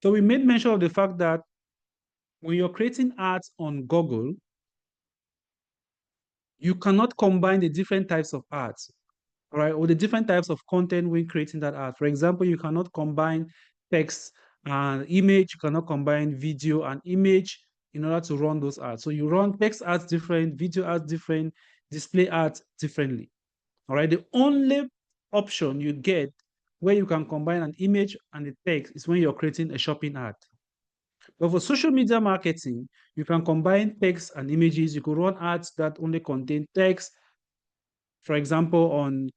So we made mention of the fact that when you're creating ads on Google, you cannot combine the different types of ads, all right, or the different types of content when creating that ad. For example, you cannot combine text and image, you cannot combine video and image in order to run those ads. So you run text ads different, video ads different, display ads differently. All right. The only option you get where you can combine an image and the text is when you're creating a shopping ad. But for social media marketing, you can combine text and images. You could run ads that only contain text. For example, on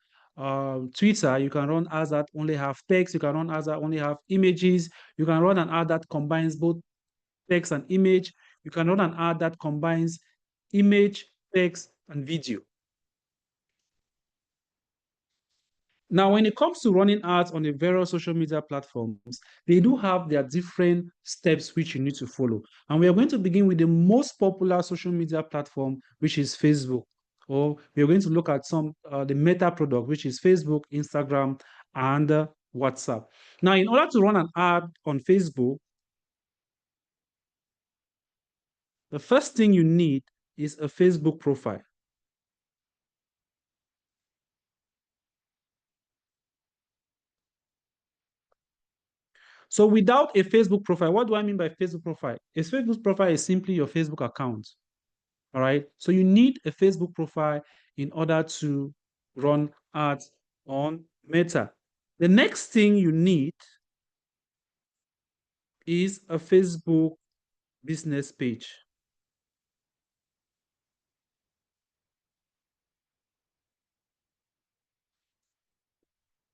Twitter, you can run ads that only have text. You can run ads that only have images. You can run an ad that combines both text and image. You can run an ad that combines image, text, and video. Now, when it comes to running ads on the various social media platforms, they do have their different steps which you need to follow. And we are going to begin with the most popular social media platform, which is Facebook. Or we are going to look at some the meta product, which is Facebook, Instagram, and WhatsApp. Now, in order to run an ad on Facebook, the first thing you need is a Facebook profile. So without a Facebook profile, what do I mean by Facebook profile? A Facebook profile is simply your Facebook account. All right. So you need a Facebook profile in order to run ads on Meta. The next thing you need is a Facebook business page.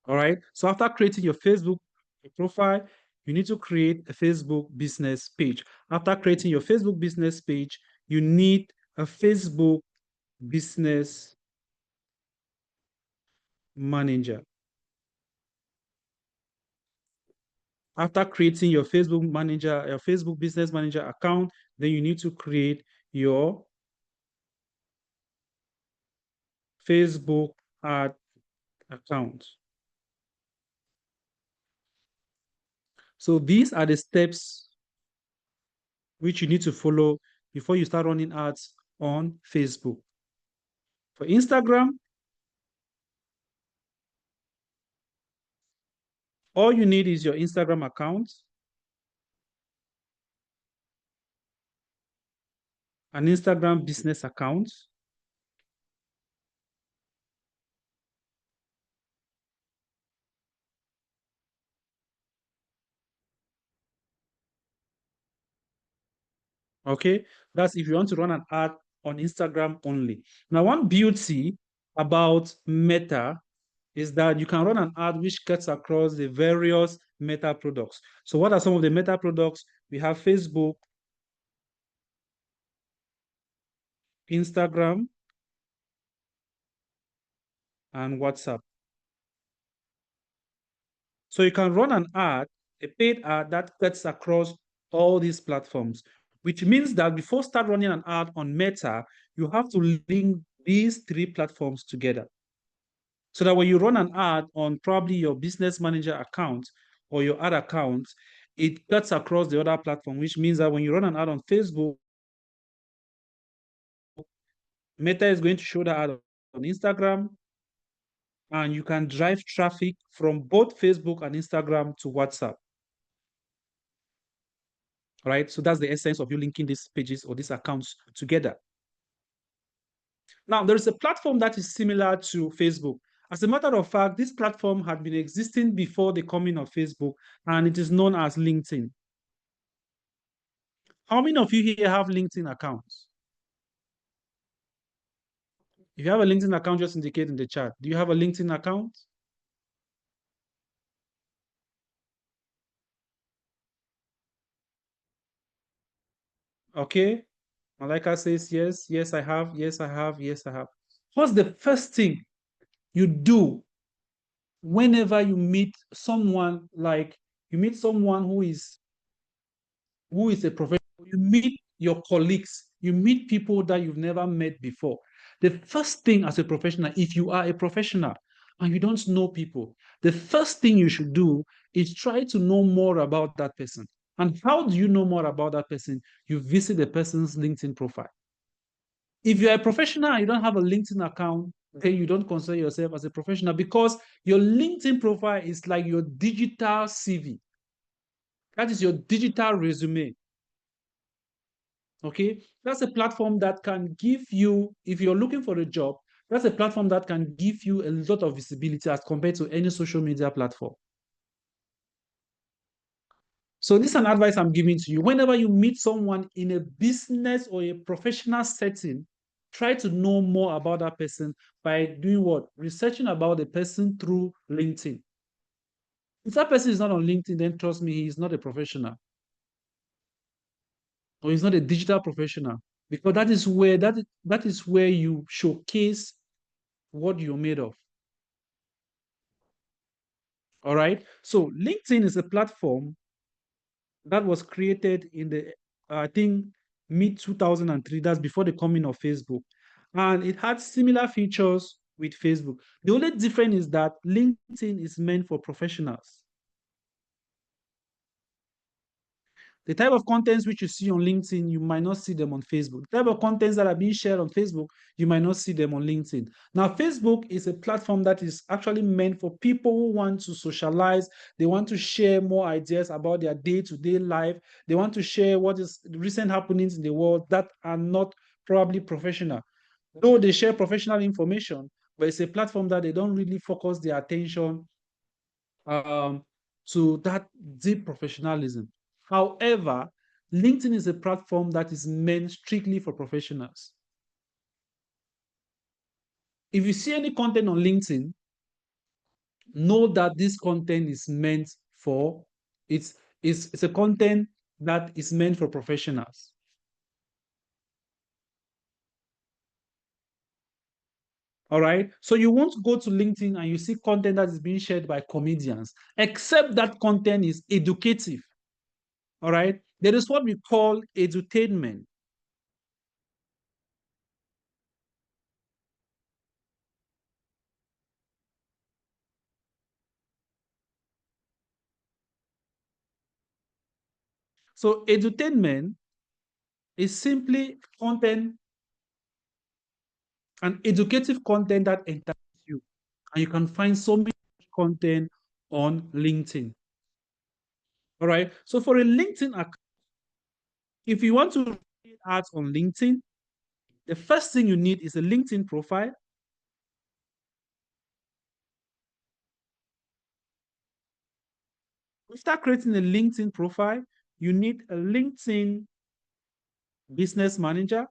All right. So after creating your Facebook profile, you need to create a Facebook business page. After creating your Facebook business page, you need a Facebook business manager. After creating your Facebook business manager account, then you need to create your Facebook ad account. So these are the steps which you need to follow before you start running ads on Facebook. For Instagram, all you need is your Instagram account, an Instagram business account, okay? That's if you want to run an ad on Instagram only. Now, one beauty about Meta is that you can run an ad which cuts across the various Meta products. So what are some of the Meta products? We have Facebook, Instagram, and WhatsApp. So you can run an ad, a paid ad that cuts across all these platforms, which means that before start running an ad on Meta, you have to link these three platforms together. So that when you run an ad on probably your business manager account or your ad account, it cuts across the other platform, which means that when you run an ad on Facebook, Meta is going to show that ad on Instagram, and you can drive traffic from both Facebook and Instagram to WhatsApp. All right. So that's the essence of you linking these pages or these accounts together. Now, there is a platform that is similar to Facebook. As a matter of fact, this platform had been existing before the coming of Facebook, and it is known as LinkedIn. How many of you here have LinkedIn accounts? If you have a LinkedIn account, just indicate in the chat. Do you have a LinkedIn account? Okay. Malika says yes. Yes, I have. Yes, I have. Yes, I have. What's the first thing you do whenever you meet someone, like you meet someone who is a professional, you meet your colleagues, you meet people that you've never met before. The first thing as a professional, if you are a professional and you don't know people, the first thing you should do is try to know more about that person. And how do you know more about that person? You visit the person's LinkedIn profile. If you're a professional and you don't have a LinkedIn account, then you don't consider yourself as a professional because your LinkedIn profile is like your digital CV. That is your digital resume. Okay. That's a platform that can give you, if you're looking for a job, that's a platform that can give you a lot of visibility as compared to any social media platform. So this is an advice I'm giving to you. Whenever you meet someone in a business or a professional setting, try to know more about that person by doing what? Researching about the person through LinkedIn. If that person is not on LinkedIn, then trust me, he is not a professional or he's not a digital professional because that is where you showcase what you're made of. All right. So LinkedIn is a platform that was created in the I think mid 2003. That's before the coming of Facebook, and it had similar features with Facebook. The only difference is that LinkedIn is meant for professionals. The type of contents which you see on LinkedIn, you might not see them on Facebook. The type of contents that are being shared on Facebook, you might not see them on LinkedIn. Now, Facebook is a platform that is actually meant for people who want to socialize. They want to share more ideas about their day-to-day life. They want to share what is the recent happenings in the world that are not probably professional. Though they share professional information, but it's a platform that they don't really focus their attention um, to that deep professionalism. However, LinkedIn is a platform that is meant strictly for professionals. If you see any content on LinkedIn, know that this content is meant for it's it's a content that is meant for professionals. All right. So you won't go to LinkedIn and you see content that is being shared by comedians, except that content is educative. All right. There is what we call edutainment. So edutainment is simply content and educative content that entitles you. And you can find so many content on LinkedIn. All right. So for a LinkedIn account, if you want to create ads on LinkedIn, the first thing you need is a LinkedIn profile. After creating a LinkedIn profile, you need a LinkedIn business manager.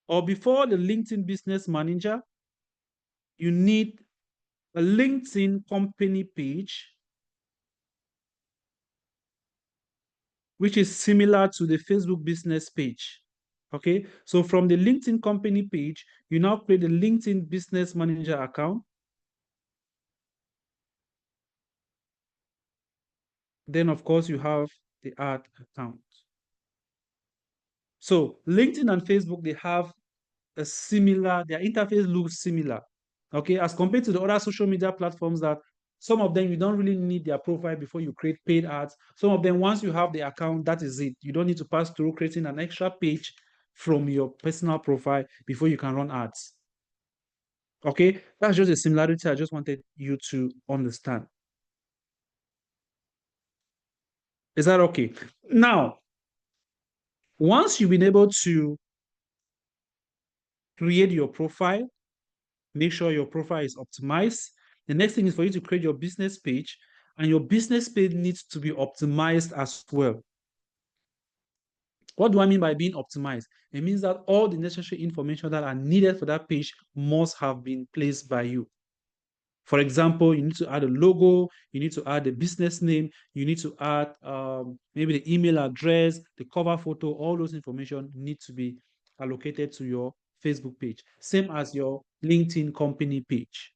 Or before the LinkedIn business manager, you need a LinkedIn company page, which is similar to the Facebook business page. Okay, so from the LinkedIn company page, you now create the LinkedIn business manager account. Then, of course, you have the ad account. So LinkedIn and Facebook, they have a similar, their interface looks similar. Okay, as compared to the other social media platforms that some of them you don't really need their profile before you create paid ads. Some of them, once you have the account, that is it. You don't need to pass through creating an extra page from your personal profile before you can run ads. Okay, that's just a similarity I just wanted you to understand. Is that okay? Now, once you've been able to create your profile, make sure your profile is optimized. The next thing is for you to create your business page, and your business page needs to be optimized as well. What do I mean by being optimized? It means that all the necessary information that are needed for that page must have been placed by you. For example, you need to add a logo, you need to add the business name, you need to add maybe the email address, the cover photo, all those information need to be allocated to your Facebook page. Same as your LinkedIn company page.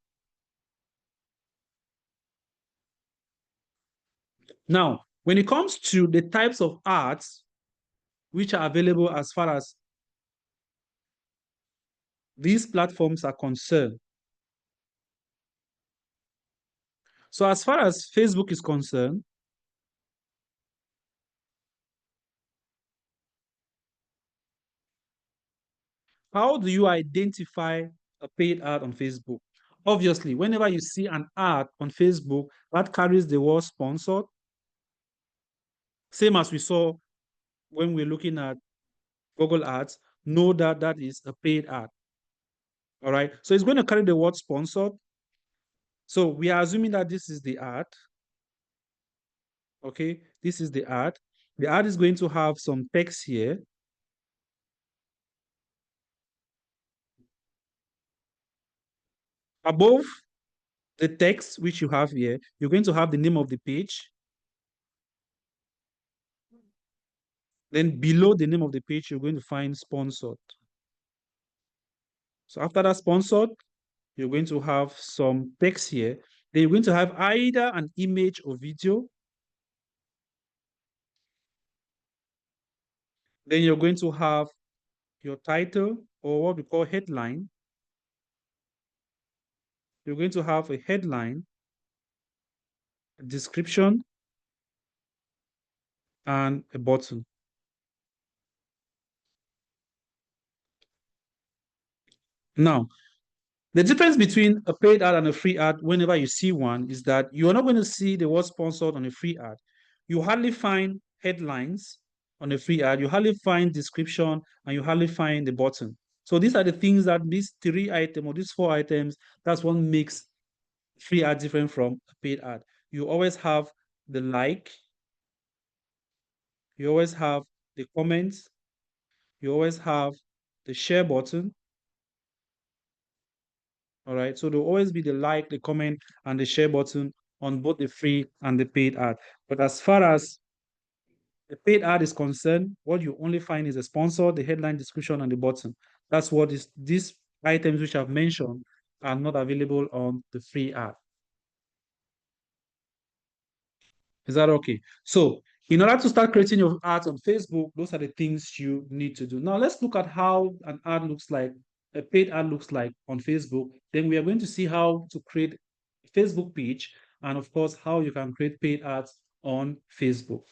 Now, when it comes to the types of ads which are available as far as these platforms are concerned, So as far as Facebook is concerned, how do you identify a paid ad on Facebook? Obviously, whenever you see an ad on Facebook that carries the word sponsored, same as we saw when we're looking at Google Ads, know that that is a paid ad. All right. So it's going to carry the word sponsored. So we are assuming that this is the ad. Okay. This is the ad. The ad is going to have some text here. Above the text which you have here, you're going to have the name of the page. Then below the name of the page, you're going to find sponsored. So after that sponsored, you're going to have some text here. Then you're going to have either an image or video. Then you're going to have your title or what we call headline. You're going to have a headline, a description, and a button. Now, the difference between a paid ad and a free ad, whenever you see one, is that you are not going to see the word sponsored on a free ad. You hardly find headlines on a free ad, you hardly find description, and you hardly find the button. So these are the things that these three items or these four items, that's what makes free ad different from a paid ad. You always have the like, you always have the comments, you always have the share button. All right. So there'll always be the like, the comment, and the share button on both the free and the paid ad. But as far as the paid ad is concerned, what you only find is a sponsor, the headline description, and the button. That's what is these items which I've mentioned are not available on the free ad. Is that okay? So in order to start creating your ads on Facebook, those are the things you need to do. Now let's look at how an ad looks like, a paid ad looks like on Facebook. Then we are going to see how to create a Facebook page and of course how you can create paid ads on Facebook.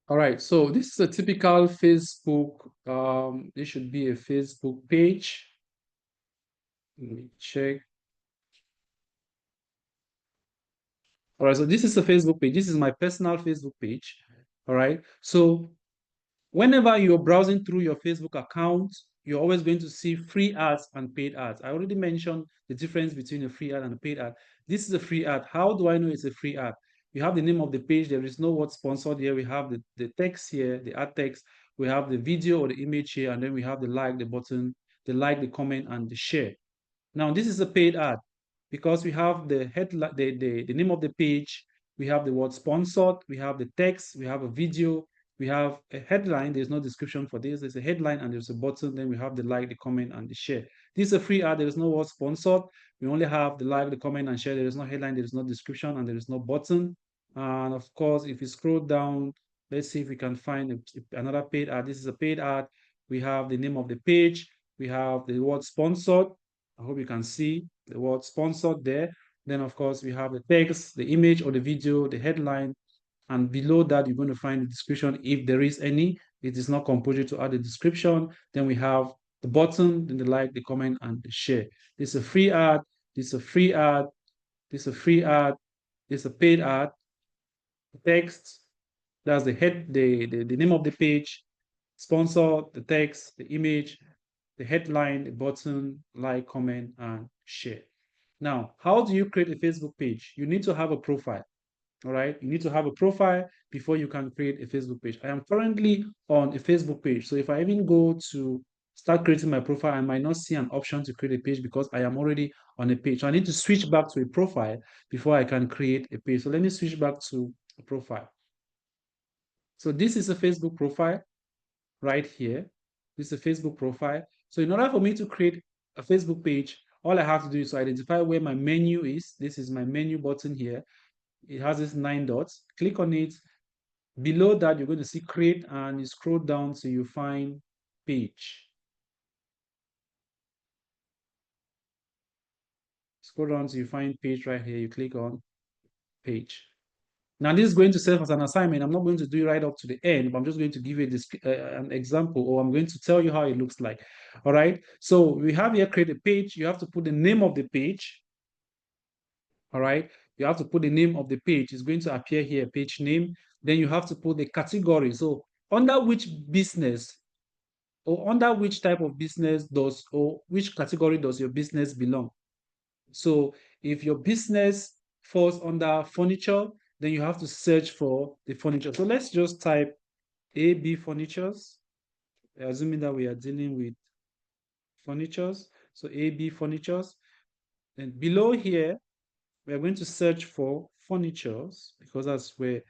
All right, so this is a typical Facebook. This should be a Facebook page. Let me check. All right, so this is a Facebook page. This is my personal Facebook page. All right, so whenever you're browsing through your Facebook account, you're always going to see free ads and paid ads. I already mentioned the difference between a free ad and a paid ad. This is a free ad. How do I know it's a free ad? You have the name of the page. There is no word sponsored here. We have the text here, the ad text. We have the video or the image here, and then we have the like, the button, the like, the comment, and the share. Now, this is a paid ad because we have the headline, the name of the page, we have the word sponsored, we have the text, we have a video, we have a headline. There's no description for this. There's a headline and there's a button. Then we have the like, the comment, and the share. This is a free ad. There is no word sponsored. We only have the like, the comment, and share. There is no headline, there is no description, and there is no button. And of course, if you scroll down, let's see if we can find another paid ad. This is a paid ad. We have the name of the page. We have the word sponsored. I hope you can see the word sponsored there. Then, of course, we have the text, the image or the video, the headline, and below that, you're going to find the description if there is any. It is not compulsory to add a description. Then we have the button, then the like, the comment, and the share. This is a free ad. This is a free ad. This is a free ad. This is a paid ad. The text, that's the head, the name of the page, sponsor, the text, the image, the headline, the button, like, comment, and share. Now, how do you create a Facebook page? You need to have a profile. All right. You need to have a profile before you can create a Facebook page. I am currently on a Facebook page. So if I even go to start creating my profile, I might not see an option to create a page because I am already on a page. So I need to switch back to a profile before I can create a page. So let me switch back to a profile. So this is a Facebook profile right here. This is a Facebook profile. So in order for me to create a Facebook page, all I have to do is to identify where my menu is. This is my menu button here. It has this 9 dots. Click on it. Below that, you're going to see create, and you scroll down so you find page. Scroll down so you find page right here. You click on page. Now, this is going to serve as an assignment. I'm not going to do it right up to the end, but I'm just going to give you an example, or I'm going to tell you how it looks like. All right. So we have here create a page. You have to put the name of the page. All right. You have to put the name of the page. It's going to appear here, page name. Then you have to put the category. So under which business or under which type of business does, or which category does your business belong? So if your business falls under furniture, then you have to search for the furniture. So let's just type AB Furnitures, assuming that we are dealing with furnitures. So AB Furnitures. Then below here, we are going to search for furnitures because that's where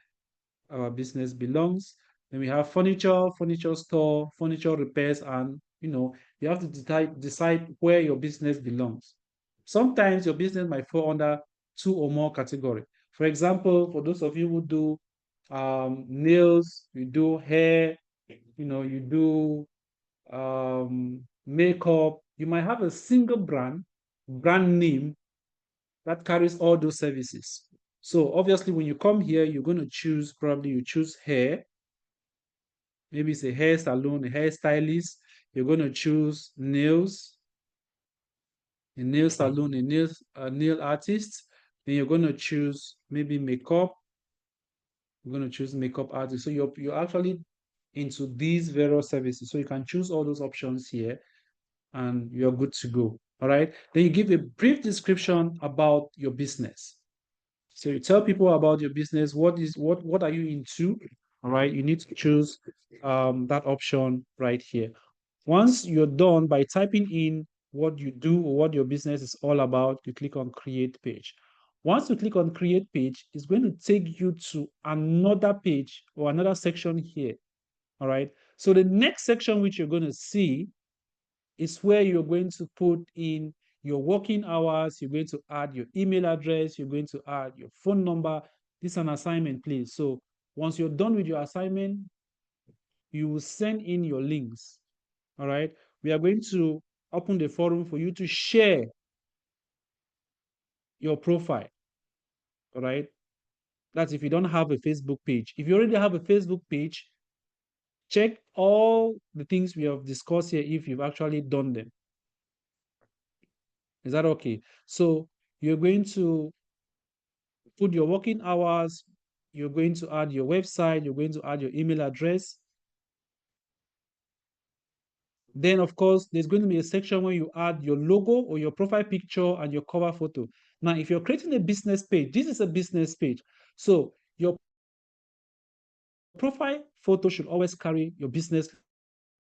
our business belongs. Then we have furniture, furniture store, furniture repairs, and you have to decide where your business belongs. Sometimes your business might fall under two or more category. For example, for those of you who do nails, you do hair, you do makeup, you might have a single brand name that carries all those services. So obviously, when you come here, you're going to choose, probably you choose hair. Maybe it's a hair salon, a hairstylist. You're going to choose nails, a nail salon, a nail artist. Then you're going to choose maybe makeup. You're going to choose makeup artist. So you're actually into these various services. So you can choose all those options here and you're good to go. All right. Then you give a brief description about your business. So you tell people about your business. What are you into? All right. You need to choose that option right here. Once you're done by typing in what you do or what your business is all about, you click on create page. Once you click on create page, it's going to take you to another page or another section here. All right. So the next section which you're going to see is where you're going to put in your working hours. You're going to add your email address. You're going to add your phone number. This is an assignment, please. So once you're done with your assignment, you will send in your links. All right. We are going to open the forum for you to share your profile. All right. That's if you don't have a Facebook page. If you already have a Facebook page, check all the things we have discussed here if you've actually done them. Is that okay? So you're going to put your working hours, you're going to add your website, you're going to add your email address. Then, of course, there's going to be a section where you add your logo or your profile picture and your cover photo. Now, if you're creating a business page, this is a business page. So your profile photo should always carry your business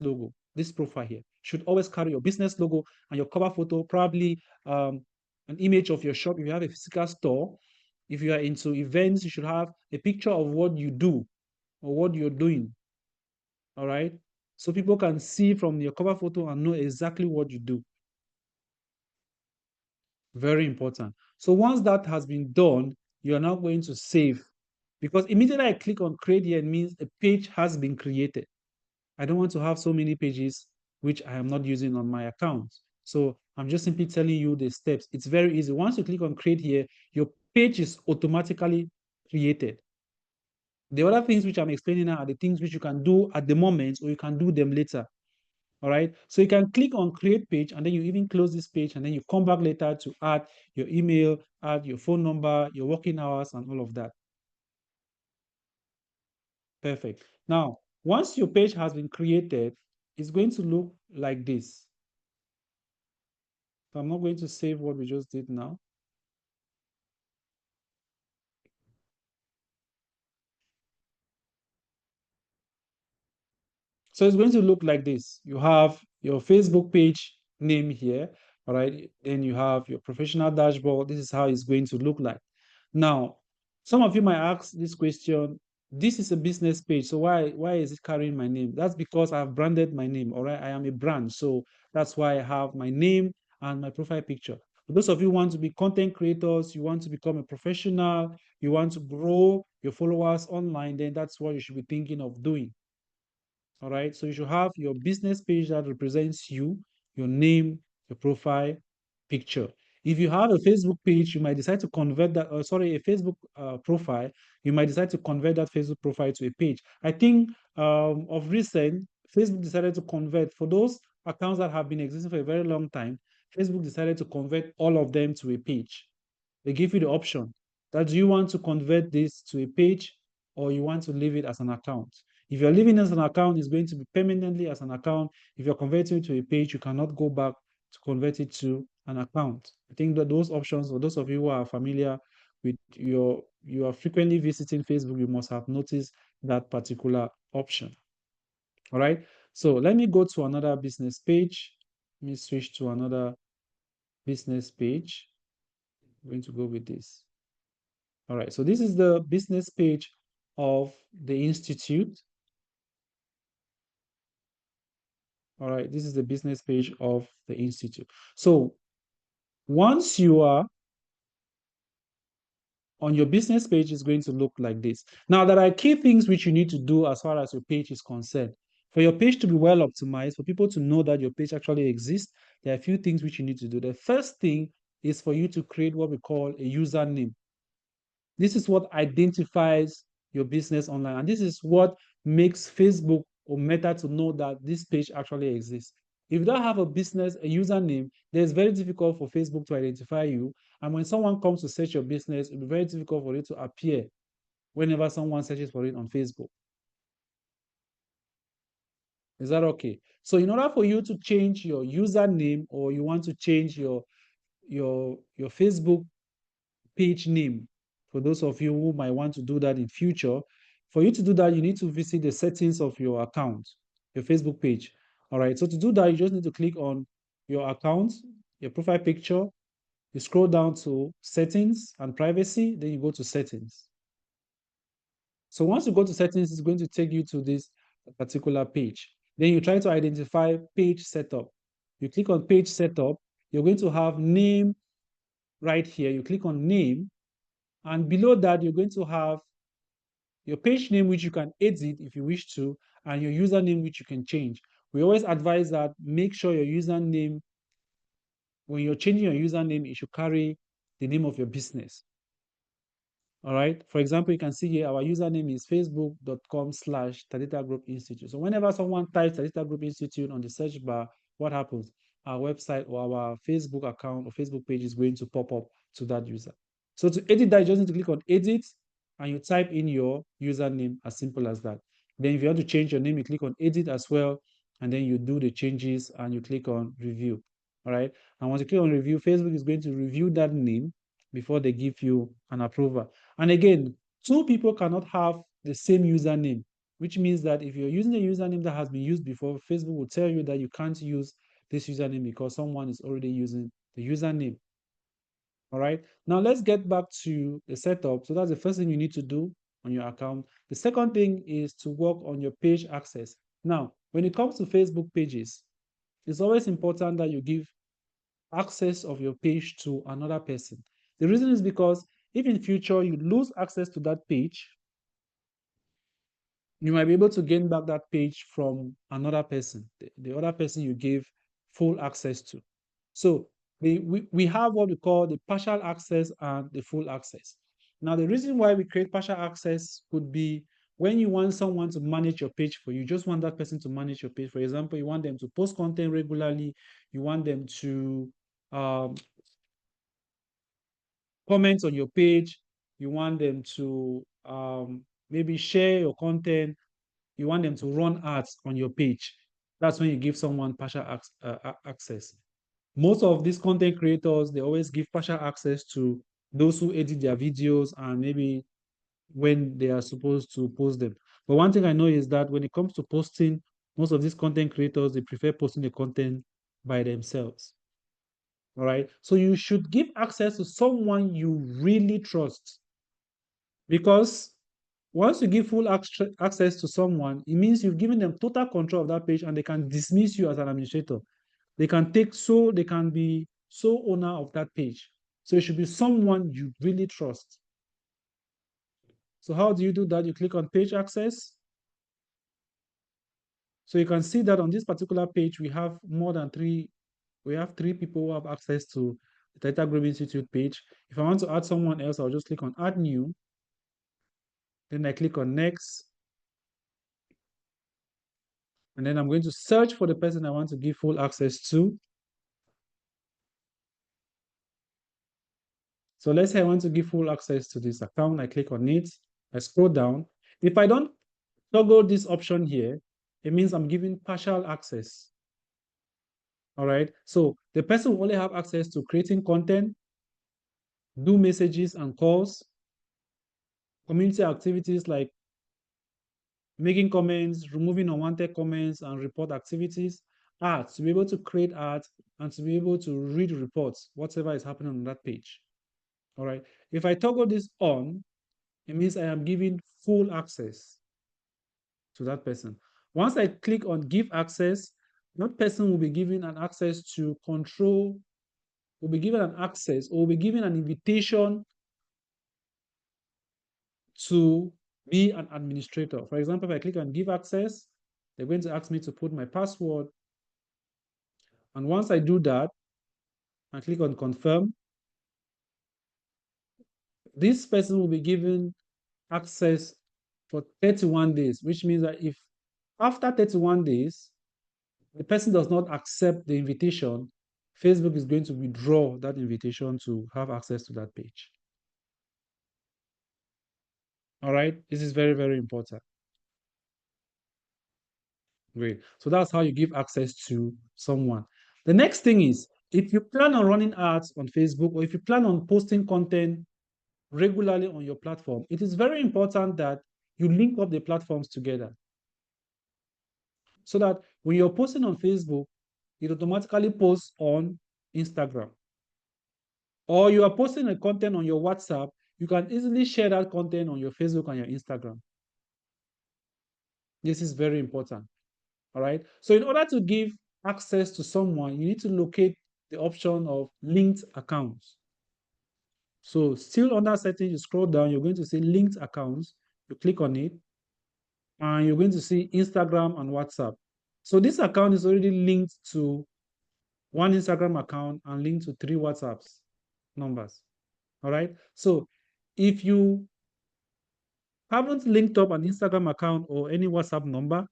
logo. This profile here should always carry your business logo and your cover photo, probably an image of your shop if you have a physical store. If you are into events, you should have a picture of what you do or what you're doing. All right. So people can see from your cover photo and know exactly what you do. Very important. So once that has been done, you're now going to save, because immediately I click on create here, it means a page has been created. I don't want to have so many pages which I am not using on my account. So I'm just simply telling you the steps. It's very easy. Once you click on create here, your page is automatically created. The other things which I'm explaining now are the things which you can do at the moment or you can do them later. All right. So you can click on create page and then you even close this page and then you come back later to add your email, add your phone number, your working hours, and all of that. Perfect. Now, once your page has been created, it's going to look like this. So I'm not going to save what we just did now. So it's going to look like this. You have your Facebook page name here, all right? Then you have your professional dashboard. This is how it's going to look like. Now, some of you might ask this question, this is a business page, so why is it carrying my name? That's because I've branded my name, all right? I am a brand, so that's why I have my name and my profile picture. For those of you who want to be content creators, you want to become a professional, you want to grow your followers online, then that's what you should be thinking of doing. All right. So you should have your business page that represents you, your name, your profile picture. If you have a Facebook page, you might decide to convert that, sorry, a Facebook profile, you might decide to convert that Facebook profile to a page. I think of recent, Facebook decided to convert for those accounts that have been existing for a very long time. Facebook decided to convert all of them to a page. They give you the option that do you want to convert this to a page or you want to leave it as an account. If you're leaving it as an account, it's going to be permanently as an account. If you're converting it to a page, you cannot go back to convert it to an account. I think that those options, for those of you who are familiar with you are frequently visiting Facebook, you must have noticed that particular option. All right. So let me go to another business page. Let me switch to another business page. I'm going to go with this. All right, so this is the business page of the institute. All right, this is the business page of the institute. So once you are on your business page, it's going to look like this. Now, there are key things which you need to do as far as your page is concerned. For your page to be well optimized, for people to know that your page actually exists, there are a few things which you need to do. The first thing is for you to create what we call a username. This is what identifies your business online. And this is what makes Facebook or Meta to know that this page actually exists. If you don't have a business, a username, then it's very difficult for Facebook to identify you. And when someone comes to search your business, it'll be very difficult for it to appear whenever someone searches for it on Facebook. Is that okay? So in order for you to change your username or you want to change your Facebook page name, for those of you who might want to do that in future, for you to do that, you need to visit the settings of your account, your Facebook page. All right. So to do that, you just need to click on your account, your profile picture. You scroll down to settings and privacy, then you go to settings. So once you go to settings, it's going to take you to this particular page. Then you try to identify page setup. You click on page setup. You're going to have name right here. You click on name. And below that, you're going to have your page name, which you can edit if you wish to, and your username, which you can change. We always advise that make sure your username, when you're changing your username, it should carry the name of your business. All right. For example, you can see here our username is facebook.com/Tadita Group Institute. So whenever someone types Tadita Group Institute on the search bar, what happens? Our website or our Facebook account or Facebook page is going to pop up to that user. So to edit that, you just need to click on edit and you type in your username, as simple as that. Then if you want to change your name, you click on edit as well, and then you do the changes and you click on review. All right. And once you click on review, Facebook is going to review that name before they give you an approval. And again, two people cannot have the same username, which means that if you're using a username that has been used before, Facebook will tell you that you can't use this username because someone is already using the username. All right. Now let's get back to the setup. So that's the first thing you need to do on your account. The second thing is to work on your page access. Now, when it comes to Facebook pages, it's always important that you give access of your page to another person. The reason is because if in future you lose access to that page, you might be able to gain back that page from another person, the other person you gave full access to. So we have what we call the partial access and the full access. Now, the reason why we create partial access could be when you want someone to manage your page for you, just want that person to manage your page. For example, you want them to post content regularly, you want them to um, comment on your page, you want them to maybe share your content, you want them to run ads on your page. That's when you give someone partial access. Most of these content creators, they always give partial access to those who edit their videos and maybe when they are supposed to post them. But one thing I know is that when it comes to posting Most of these content creators, they prefer posting the content by themselves. All right. So you should give access to someone you really trust, because once you give full access to someone, it means you've given them total control of that page, and they can dismiss you as an administrator. They can be sole owner of that page. So it should be someone you really trust. So how do you do that? You click on page access. So you can see that on this particular page, we have three people who have access to the Data Group Institute page. If I want to add someone else, I'll just click on add new. Then I click on next. And then I'm going to search for the person I want to give full access to. So let's say I want to give full access to this account. I click on it. I scroll down. If I don't toggle this option here, it means I'm giving partial access. All right. So the person will only have access to creating content, do messages and calls, community activities like making comments, removing unwanted comments, and report activities, art, to be able to create art, and to be able to read reports, whatever is happening on that page. All right. If I toggle this on, it means I am giving full access to that person. Once I click on give access, that person will be given an access to control, will be given an access, or will be given an invitation to be an administrator. For example, if I click on give access, they're going to ask me to put my password. And once I do that, I click on confirm, this person will be given access for 31 days, which means that if after 31 days, the person does not accept the invitation, Facebook is going to withdraw that invitation to have access to that page. All right, this is very, very important. Great. So that's how you give access to someone. The next thing is, if you plan on running ads on Facebook, or if you plan on posting content regularly on your platform, it is very important that you link up the platforms together, so that when you're posting on Facebook, it automatically posts on Instagram. Or you are posting a content on your WhatsApp, you can easily share that content on your Facebook and your Instagram. This is very important. All right. So in order to give access to someone, you need to locate the option of linked accounts. So still under settings, you scroll down, you're going to see linked accounts. You click on it, and you're going to see Instagram and WhatsApp. So this account is already linked to one Instagram account and linked to 3 WhatsApps numbers. All right. So if you haven't linked up an Instagram account or any WhatsApp number,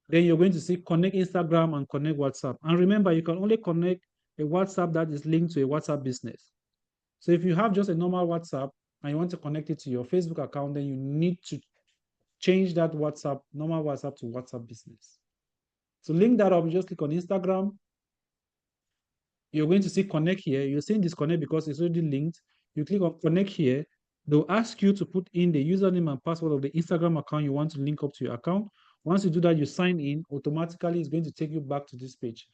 then you're going to see connect Instagram and connect WhatsApp. And remember, you can only connect a WhatsApp that is linked to a WhatsApp business. So if you have just a normal WhatsApp and you want to connect it to your Facebook account, then you need to change that WhatsApp, normal WhatsApp, to WhatsApp business. So link that up, you just click on Instagram. You're going to see connect here. You're seeing disconnect because it's already linked. You click on connect here. They'll ask you to put in the username and password of the Instagram account you want to link up to your account. Once you do that, you sign in. Automatically, it's going to take you back to this page.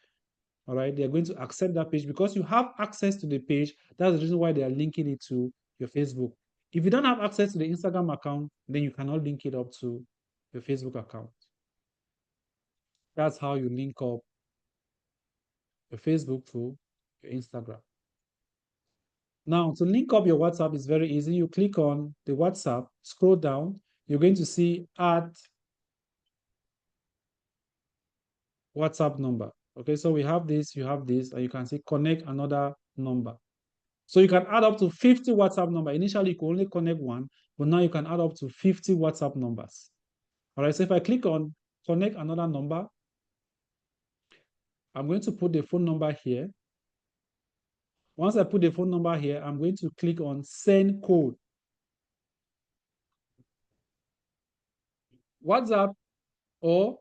All right. They're going to accept that page because you have access to the page. That's the reason why they are linking it to your Facebook. If you don't have access to the Instagram account, then you cannot link it up to your Facebook account. That's how you link up your Facebook to your Instagram. Now, to link up your WhatsApp is very easy. You click on the WhatsApp, scroll down, you're going to see add WhatsApp number. Okay, so we have this, you have this, and you can see connect another number. So you can add up to 50 WhatsApp number. Initially, you could only connect one, but now you can add up to 50 WhatsApp numbers. All right, so if I click on connect another number, I'm going to put the phone number here. Once I put the phone number here, I'm going to click on send code. WhatsApp or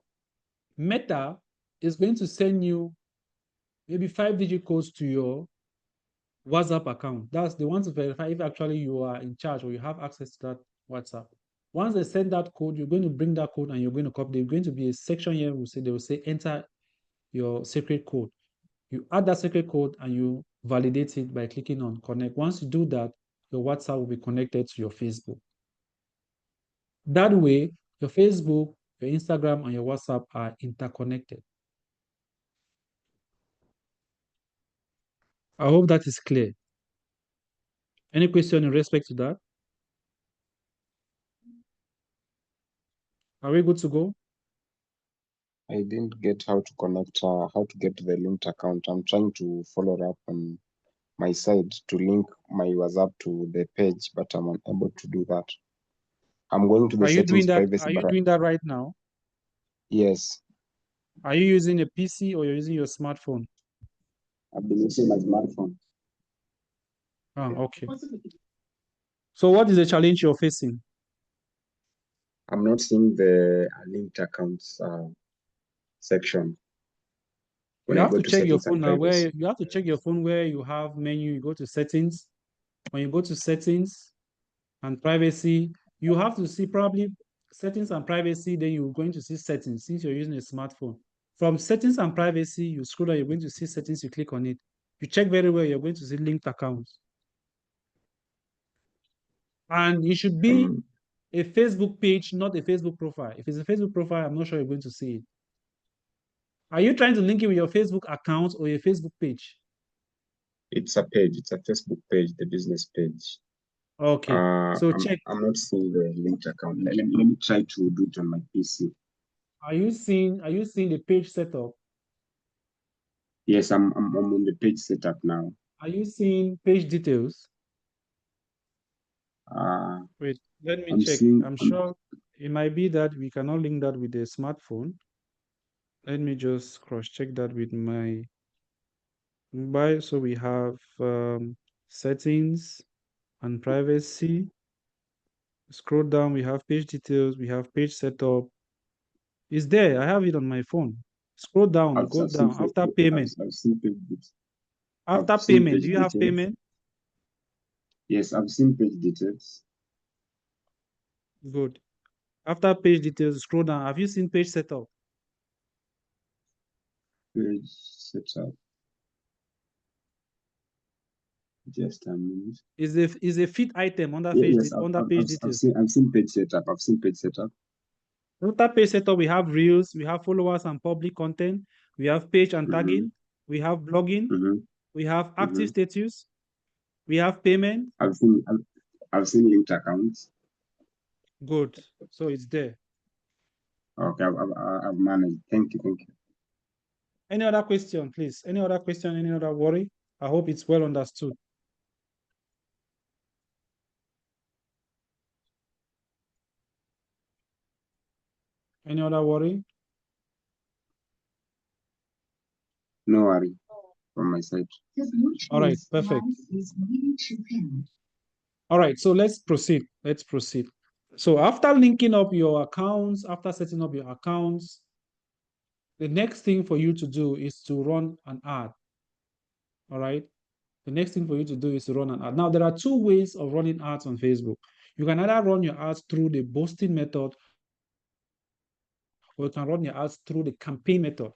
Meta is going to send you maybe 5-digit codes to your WhatsApp account. That's the one to verify if actually you are in charge or you have access to that WhatsApp. Once they send that code, you're going to bring that code and you're going to copy. There's going to be a section here will say they will say enter your secret code. You add that secret code and you validate it by clicking on connect. Once you do that, your WhatsApp will be connected to your Facebook. That way, your Facebook, your Instagram, and your WhatsApp are interconnected. I hope that is clear. Any question in respect to that? Are we good to go? I didn't get how to connect, how to get the linked account. I'm trying to follow up on my side to link my WhatsApp to the page, but I'm unable to do that. I'm going to the Are you doing settings that? privacy, Are you but doing that right now? yes, Are you using a PC or you're using your smartphone? I've been using my smartphone. Ah, okay. So what is the challenge you're facing? I'm not seeing the linked accounts section when You I have go to to check your settings and phone now privacy. where you have to check your phone where you have menu, you go to settings. When you go to settings and privacy, you have to see probably settings and privacy, then you're going to see settings since you're using a smartphone. From settings and privacy, you scroll down, you're going to see settings, you click on it. You check very well, you're going to see linked accounts. And it should be From a Facebook page, not a Facebook profile. If it's a Facebook profile, I'm not sure you're going to see it. Are you trying to link it with your Facebook account or your Facebook page? it's a page, it's a Facebook page, the business page. Okay, so check. I'm not seeing the linked account. Let me try to do it on my PC. Are you seeing the page setup? Yes, I'm on the page setup now. Are you seeing page details? Uh, Wait, let me I'm check. seeing I'm sure it might be that we cannot link that with the smartphone. Let me just cross-check that with my mobile. So we have settings and privacy. Scroll down, we have page details, we have page setup. It's there. I have it on my phone. Scroll down, go I've seen down. After payment. I've seen I've After seen payment, page do you have details. payment? Yes, I've seen page details. Good. After page details, scroll down. Have you seen page setup? Page setup. Just a minute. Is a fit item Yes, under page details. I've seen page setup. I've seen page setup. After page setup, we have reels, we have followers and public content, we have page and Mm-hmm, tagging, we have blogging, mm-hmm, we have mm-hmm. active status, we have payment. I've seen I've seen linked accounts. Good. So it's there. Okay, I've managed. Thank you, thank you. Any other question, please? Any other question? Any other worry? I hope it's well understood. Any other worry? No worry from my side. All right, perfect. All right, so let's proceed. Let's proceed. So after linking up your accounts, after setting up your accounts, the next thing for you to do is to run an ad. All right. The next thing for you to do is to run an ad. Now, there are two ways of running ads on Facebook. You can either run your ads through the boosting method or you can run your ads through the campaign method.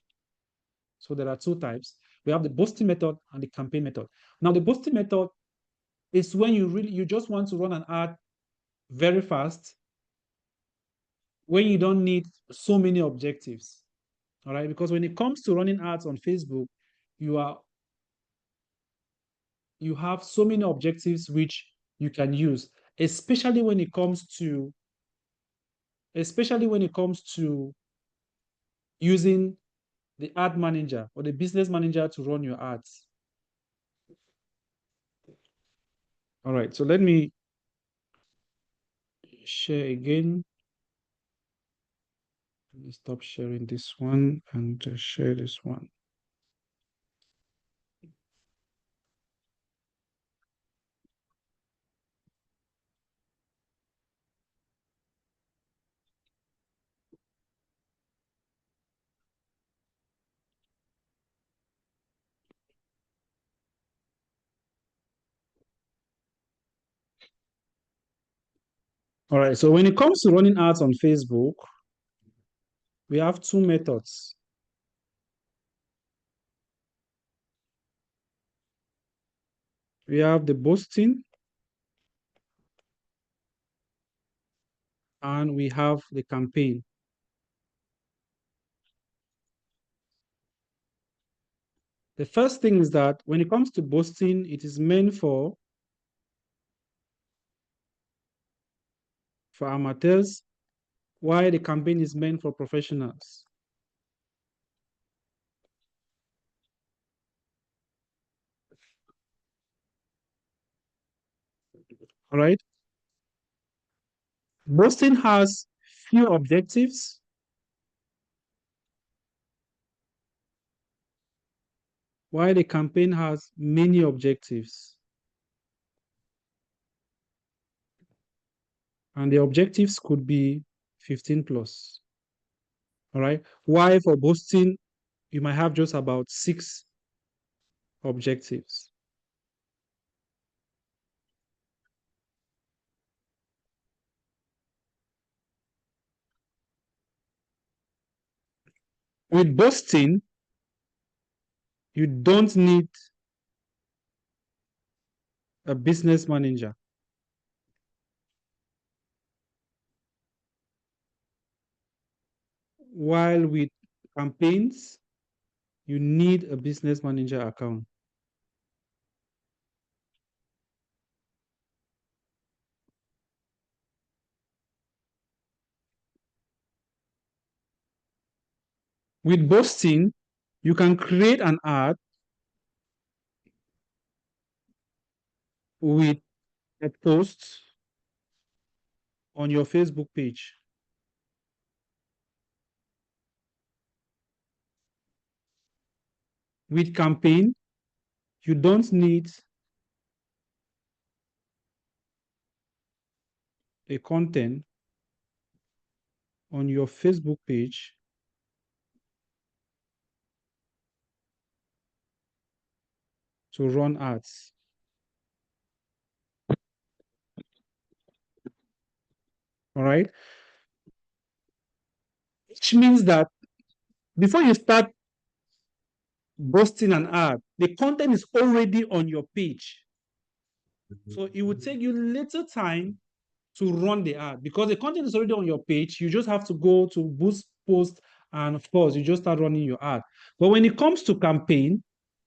So there are two types. We have the boosting method and the campaign method. Now, the boosting method is when you just want to run an ad very fast, when you don't need so many objectives. All right. Because when it comes to running ads on Facebook, you are you have so many objectives which you can use, especially when it comes to using the ad manager or the business manager to run your ads. All right, so let me share again. Let me stop sharing this one and share this one. All right. So when it comes to running ads on Facebook, we have two methods. We have the boosting and we have the campaign. The first thing is that when it comes to boosting, it is meant for amateurs, while the campaign is meant for professionals. All right. Boosting has few objectives, while the campaign has many objectives. And the objectives could be 15 plus. All right. Why for boosting, you might have just about 6 objectives. With boosting, you don't need a business manager. While with campaigns, you need a business manager account. With boosting, you can create an ad with a post on your Facebook page. With campaign, you don't need a content on your Facebook page to run ads. All right. Which means that before you start boosting an ad, the content is already on your page. So it would take you little time to run the ad because the content is already on your page. You just have to go to boost post, and of course, you just start running your ad. But when it comes to campaign,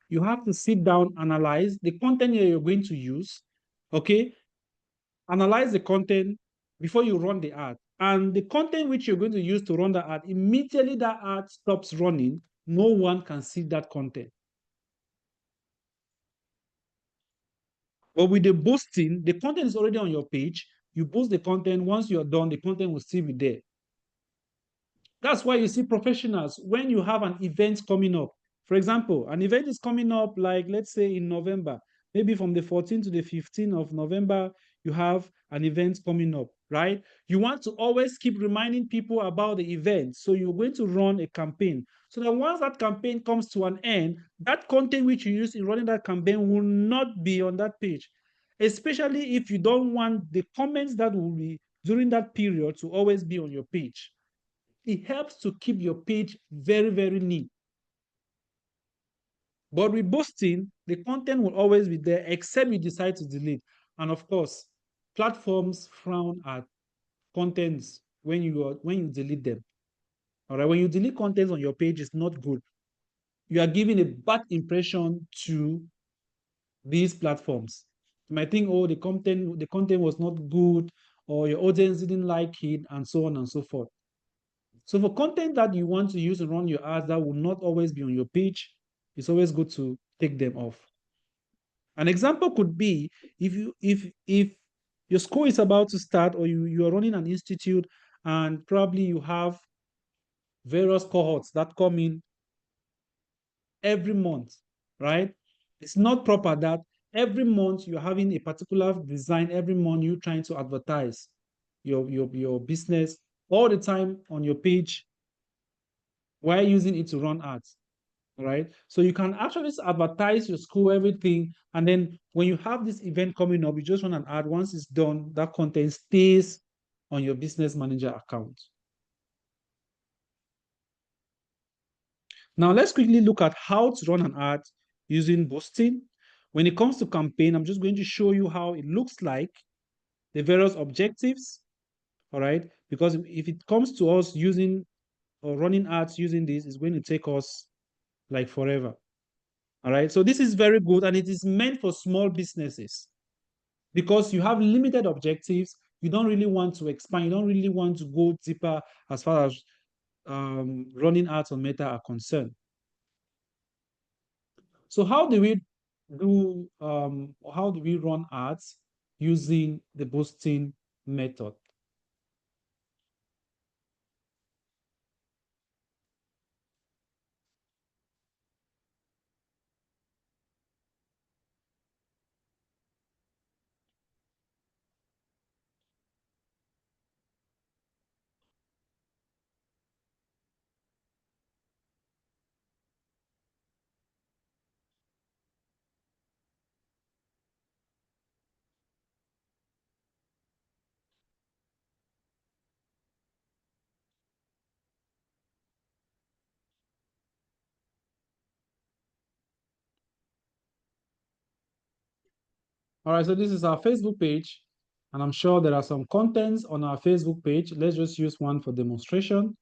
you have to sit down, analyze the content that you're going to use. Okay, analyze the content before you run the ad. And the content which you're going to use to run the ad, immediately that ad stops running, no one can see that content. But with the boosting, the content is already on your page. You boost the content. Once you're done, the content will still be there. That's why you see professionals when you have an event coming up. For example, an event is coming up, like let's say in November, maybe from the 14th to the 15th of November, you have an event coming up, right? You want to always keep reminding people about the event. So you're going to run a campaign. So that once that campaign comes to an end, that content which you use in running that campaign will not be on that page, especially if you don't want the comments that will be during that period to always be on your page. It helps to keep your page very, very neat. But with boosting, the content will always be there except you decide to delete. And of course, platforms frown at contents when you delete them. All right, when you delete contents on your page, it's not good. You are giving a bad impression to these platforms. You might think, oh, the content was not good, or your audience didn't like it, and so on and so forth. So for content that you want to use to run your ads that will not always be on your page, it's always good to take them off. An example could be if your school is about to start, or you are running an institute, and probably you have various cohorts that come in every month, right? It's not proper that every month you're having a particular design, every month you're trying to advertise your business all the time on your page while using it to run ads. Right? So you can actually advertise your school, everything. And then when you have this event coming up, you just run an ad. Once it's done, that content stays on your business manager account. Now let's quickly look at how to run an ad using boosting. When it comes to campaign, I'm just going to show you how it looks like, the various objectives, all right? Because if it comes to us using or running ads using this, it's going to take us like forever, all right? So this is very good, and it is meant for small businesses because you have limited objectives. You don't really want to expand. You don't really want to go deeper as far as running ads on Meta are concerned. So how do we run ads using the boosting method? All right, so this is our Facebook page, and I'm sure there are some contents on our Facebook page. Let's just use one for demonstration.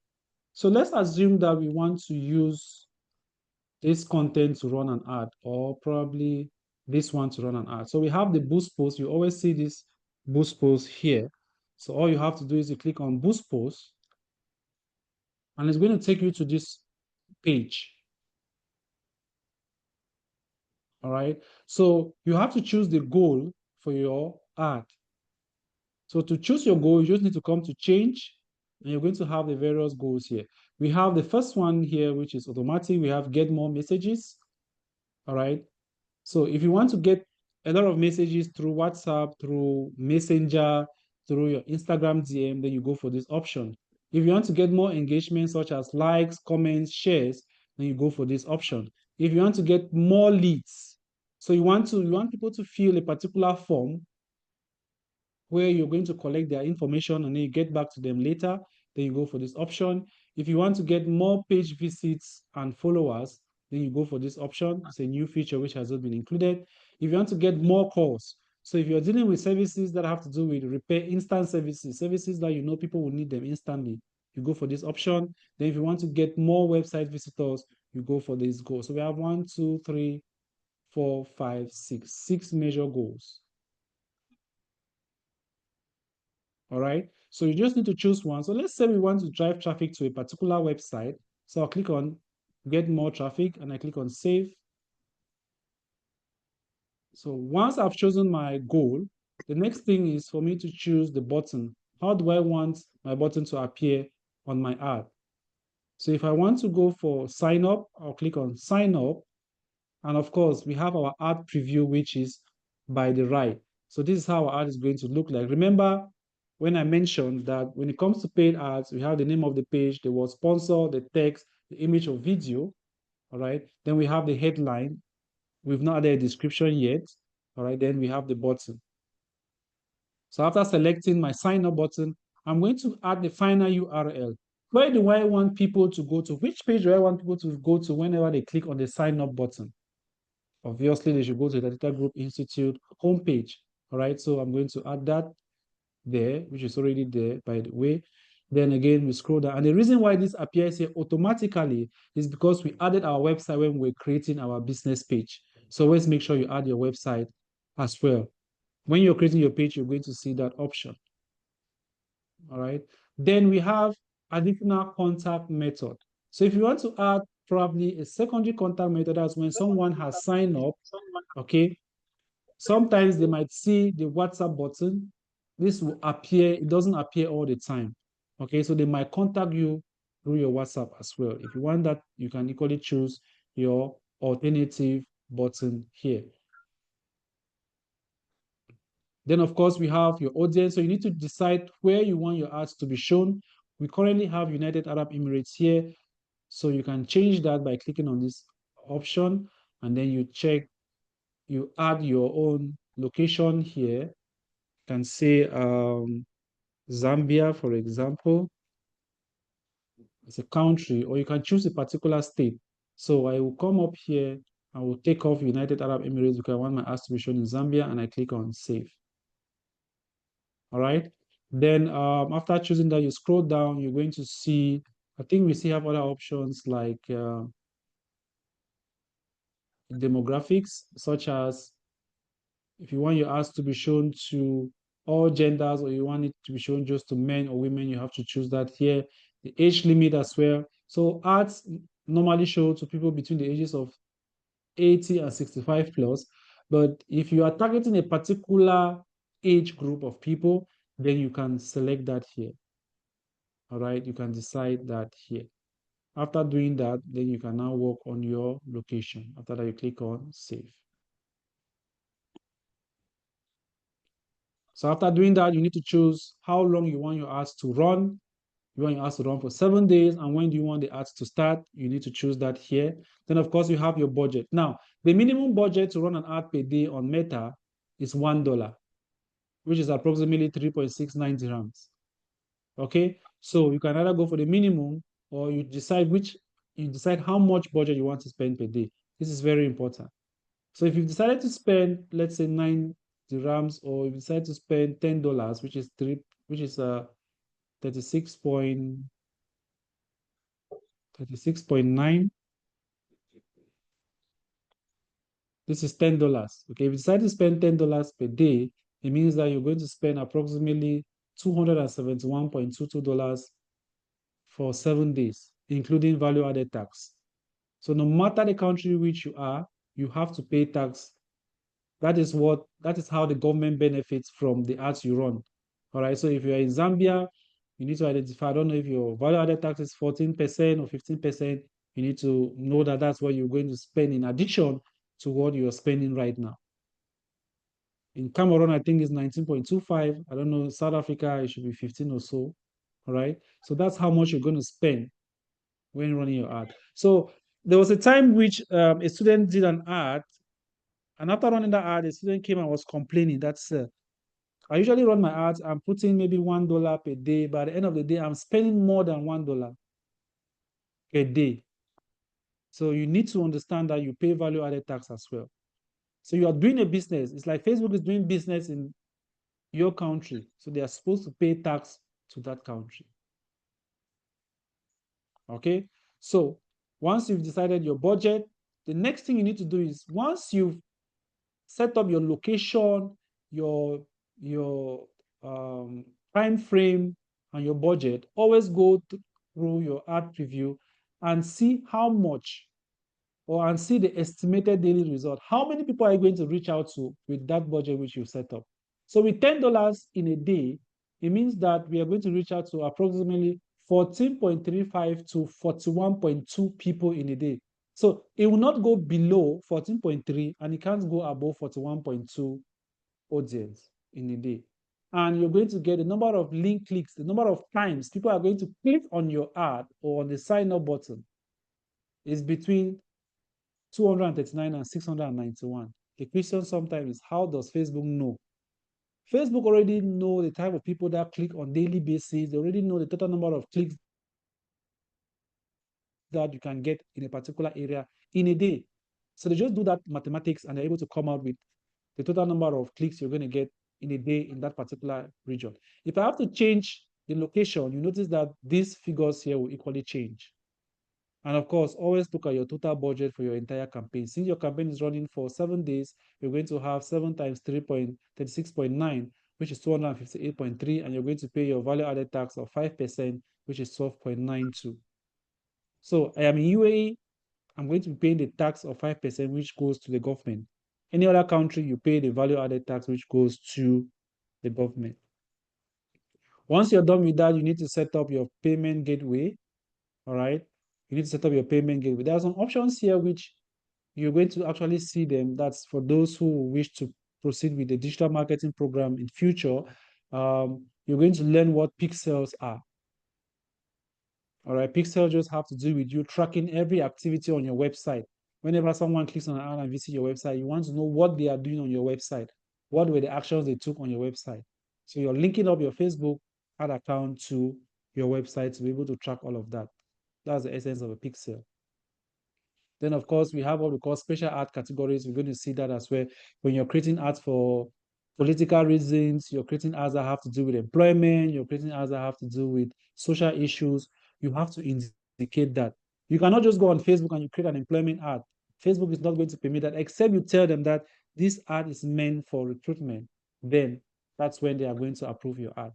So let's assume that we want to use this content to run an ad, or probably this one to run an ad. So we have the boost post. You always see this boost post here. So all you have to do is you click on boost post, and it's going to take you to this page. All right. So you have to choose the goal for your ad. So to choose your goal, you just need to come to change, and you're going to have the various goals here. We have the first one here, which is automatic. We have get more messages. All right. So if you want to get a lot of messages through WhatsApp, through Messenger, through your Instagram DM, then you go for this option. If you want to get more engagement, such as likes, comments, shares, then you go for this option. If you want to get more leads, so you want people to fill a particular form where you're going to collect their information and then you get back to them later, then you go for this option. If you want to get more page visits and followers, then you go for this option. It's a new feature which has not been included. If you want to get more calls, so if you're dealing with services that have to do with repair, instant services, services that you know people will need them instantly, you go for this option. Then if you want to get more website visitors, you go for this goal. So we have 1, 2, 3, 4, 5, 6, 6 major goals. All right. So you just need to choose one. So let's say we want to drive traffic to a particular website. So I'll click on get more traffic and I click on save. So once I've chosen my goal, the next thing is for me to choose the button. How do I want my button to appear on my ad? So if I want to go for sign up, I'll click on sign up. And of course, we have our ad preview, which is by the right. So this is how our ad is going to look like. Remember when I mentioned that when it comes to paid ads, we have the name of the page, the word sponsor, the text, the image or video, all right? Then we have the headline. We've not added a description yet, all right? Then we have the button. So after selecting my sign up button, I'm going to add the final URL. Where do I want people to go to? Which page do I want people to go to whenever they click on the sign up button? Obviously, they should go to the Data Group Institute homepage. All right, so I'm going to add that there, which is already there, by the way. Then again, we scroll down. And the reason why this appears here automatically is because we added our website when we're creating our business page. So always make sure you add your website as well. When you're creating your page, you're going to see that option. All right. Then we have additional contact method. So if you want to add probably a secondary contact method, that's when someone has signed up, okay, sometimes they might see the WhatsApp button. This will appear, it doesn't appear all the time. Okay, so they might contact you through your WhatsApp as well. If you want that, you can equally choose your alternative button here. Then, of course, we have your audience. So you need to decide where you want your ads to be shown. We currently have United Arab Emirates here. So you can change that by clicking on this option and then you check, you add your own location here. You can say Zambia, for example, as a country, or you can choose a particular state. So I will come up here, I will take off United Arab Emirates because I want my ads to be shown in Zambia, and I click on save. All right. Then after choosing that, you scroll down, you're going to see, I think we still have other options like demographics, such as if you want your ads to be shown to all genders or you want it to be shown just to men or women, you have to choose that here. The age limit as well. So ads normally show to people between the ages of 80 and 65 plus. But if you are targeting a particular age group of people, then you can select that here. All right, you can decide that here. After doing that, then you can now work on your location. After that, you click on save. So after doing that, you need to choose how long you want your ads to run. You want your ads to run for 7 days. And when do you want the ads to start? You need to choose that here. Then, of course, you have your budget. Now, the minimum budget to run an ad per day on Meta is $1, which is approximately 3.69 dirhams. Okay, so you can either go for the minimum or you decide how much budget you want to spend per day. This is very important. So if you've decided to spend, let's say 9 dirhams, or if you decide to spend $10, which is 36 point 36.9, this is $10. Okay, if you decide to spend $10 per day, it means that you're going to spend approximately $271.22 for 7 days, including value added tax. So no matter the country which you are, you have to pay tax. That is how the government benefits from the ads you run. All right. So if you're in Zambia, you need to identify. I don't know if your value added tax is 14% or 15%. You need to know that that's what you're going to spend in addition to what you're spending right now. In Cameroon, I think it's 19.25. I don't know. South Africa, it should be 15 or so. All right. So that's how much you're going to spend when running your ad. So there was a time which a student did an ad, and after running that ad, the student came and was complaining. That's I usually run my ads. I'm putting maybe $1 per day, but at the end of the day, I'm spending more than $1 per day. So you need to understand that you pay value added tax as well. So you are doing a business. It's like Facebook is doing business in your country. So they are supposed to pay tax to that country. Okay. So once you've decided your budget, the next thing you need to do is once you've set up your location, your your time frame, and your budget, always go through your ad preview and see how much and see the estimated daily result. How many people are you going to reach out to with that budget which you set up? So with $10 in a day, it means that we are going to reach out to approximately 14.35 to 41.2 people in a day. So it will not go below 14.3 and it can't go above 41.2 audience in a day. And you're going to get the number of link clicks, the number of times people are going to click on your ad or on the sign up button is between 239 and 691. The question sometimes is, how does Facebook know? Facebook already know the type of people that click on daily basis. They already know the total number of clicks that you can get in a particular area in a day. So they just do that mathematics and they're able to come out with the total number of clicks you're going to get in a day in that particular region. If I have to change the location, you notice that these figures here will equally change. And of course, always look at your total budget for your entire campaign. Since your campaign is running for 7 days, you're going to have 7 times 3.36.9, which is 258.3, and you're going to pay your value added tax of 5%, which is 12.92. So I am in UAE, I'm going to be paying the tax of 5%, which goes to the government. Any other country, you pay the value added tax, which goes to the government. Once you're done with that, you need to set up your payment gateway. All right. You need to set up your payment gateway. There are some options here which you're going to actually see them. That's for those who wish to proceed with the digital marketing program in future. You're going to learn what pixels are. All right, pixels just have to do with you tracking every activity on your website. Whenever someone clicks on an ad and visits your website, you want to know what they are doing on your website. What were the actions they took on your website? So you're linking up your Facebook ad account to your website to be able to track all of that. That's the essence of a pixel. Then, of course, we have what we call special ad categories. We're going to see that as well. When you're creating ads for political reasons, you're creating ads that have to do with employment, you're creating ads that have to do with social issues, you have to indicate that. You cannot just go on Facebook and you create an employment ad. Facebook is not going to permit that, except you tell them that this ad is meant for recruitment. Then that's when they are going to approve your ad.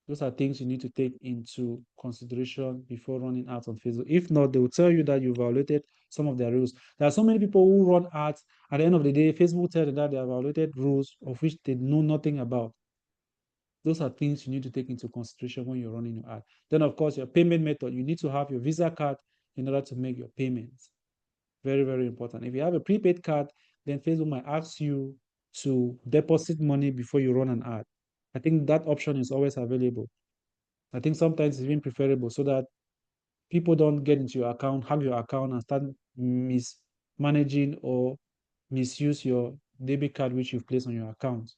Those are things you need to take into consideration before running ads on Facebook. If not, they will tell you that you violated some of their rules. There are so many people who run ads. At the end of the day, Facebook will tell them that they have violated rules of which they know nothing about. Those are things you need to take into consideration when you're running your ad. Then, of course, your payment method. You need to have your Visa card in order to make your payments. Very, very important. If you have a prepaid card, then Facebook might ask you to deposit money before you run an ad. I think that option is always available. I think sometimes it's even preferable so that people don't get into your account, have your account, and start mismanaging or misuse your debit card which you've placed on your account.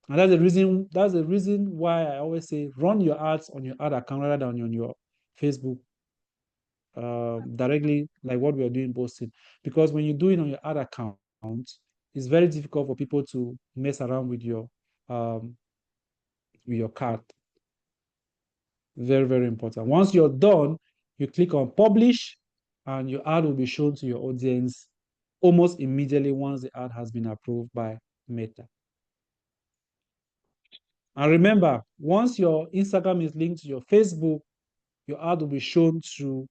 And that's the reason. That's the reason why I always say run your ads on your ad account rather than on your Facebook directly, like what we are doing posting. Because when you do it on your ad account, it's very difficult for people to mess around with your card. Very, very important. Once you're done, you click on publish and your ad will be shown to your audience almost immediately once the ad has been approved by Meta. And remember, once your Instagram is linked to your Facebook, your ad will be shown to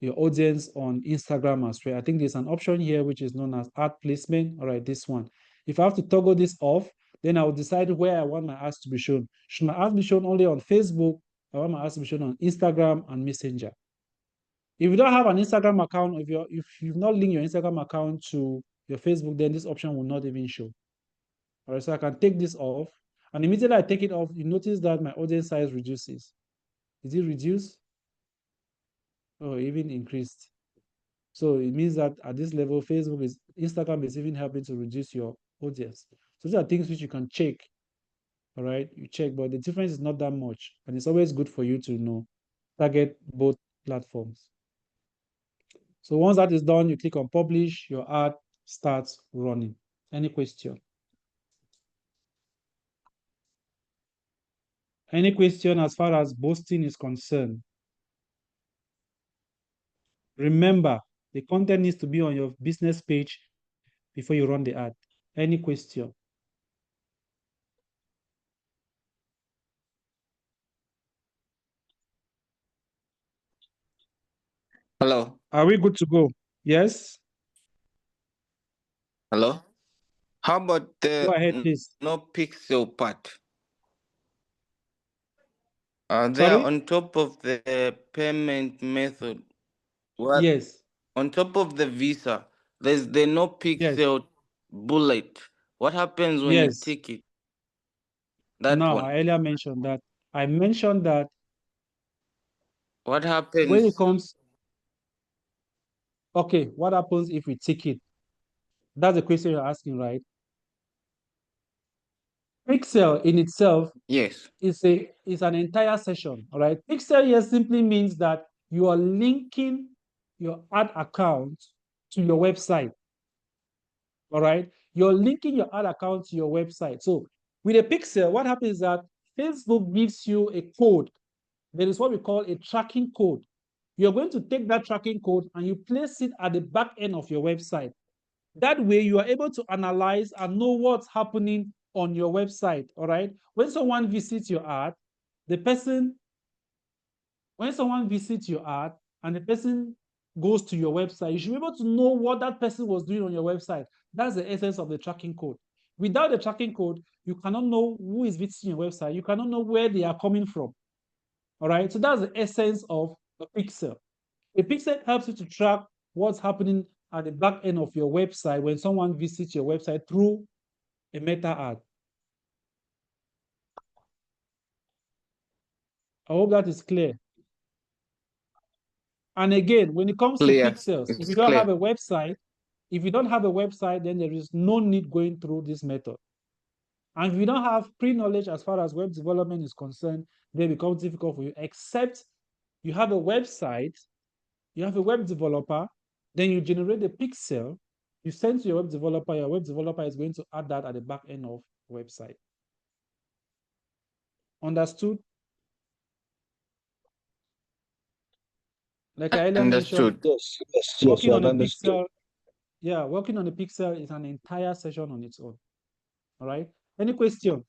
your audience on Instagram as well. I think there's an option here which is known as ad placement. All right, this one. If I have to toggle this off, then I will decide where I want my ads to be shown. Should my ads be shown only on Facebook? I want my ads to be shown on Instagram and Messenger. If you don't have an Instagram account, if you've not linked your Instagram account to your Facebook, then this option will not even show. All right, so I can take this off, and immediately I take it off, you notice that my audience size reduces. Is it reduced? Oh, even increased. So it means that at this level, Instagram is even helping to reduce your audience. So these are things which you can check. All right, you check, but the difference is not that much, and it's always good for you to know target both platforms. So once that is done, you click on publish, your ad starts running. Any question? Any question as far as boosting is concerned? Remember, the content needs to be on your business page before you run the ad. Any question? Hello. Are we good to go? Yes? Hello. How about Go the ahead, please. no pixel part? They are Sorry? on top of the payment method. What Yes. on top of the Visa? There's the no Yes. pixel bullet. What happens when you Yes. tick it? That Now, one. I earlier mentioned that. I mentioned that What when it happens? comes, okay, what happens if we tick it? That's the question you're asking, right? Pixel in itself Yes. is an entire session. All right. Pixel here simply means that you are linking your ad account to your website. All right. You're linking your ad account to your website. So with a pixel, what happens is that Facebook gives you a code. There is what we call a tracking code. You're going to take that tracking code and you place it at the back end of your website. That way, you are able to analyze and know what's happening on your website. All right. When someone visits your ad, the person, when someone visits your ad and the person goes to your website, you should be able to know what that person was doing on your website. That's the essence of the tracking code. Without the tracking code, you cannot know who is visiting your website. You cannot know where they are coming from. All right. So that's the essence of the pixel. A pixel helps you to track what's happening at the back end of your website when someone visits your website through a meta ad. I hope that is clear. And again, when it comes to Clear. pixels, if It's you don't have clear. a website, then there is no need going through this method. And if you don't have pre-knowledge as far as web development is concerned, then it becomes difficult for you, except you have a website, you have a web developer, then you generate the pixel, you send to your web developer is going to add that at the back end of the website. Understood? Like I earlier mentioned, Understood. Yes, working on I've a understood. pixel, yeah, working on a pixel is an entire session on its own. All right. Any question?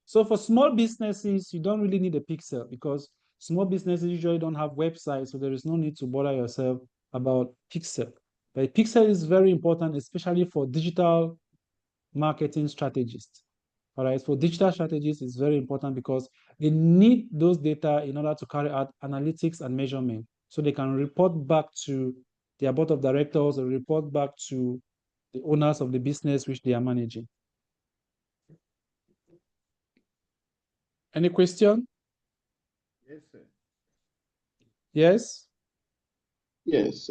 So for small businesses, you don't really need a pixel because small businesses usually don't have websites, so there is no need to bother yourself about pixel. But pixel is very important, especially for digital marketing strategists. All right, for digital strategists, it's very important because they need those data in order to carry out analytics and measurement, so they can report back to their board of directors or report back to the owners of the business which they are managing. Any question? Yes, sir. Yes? Yes.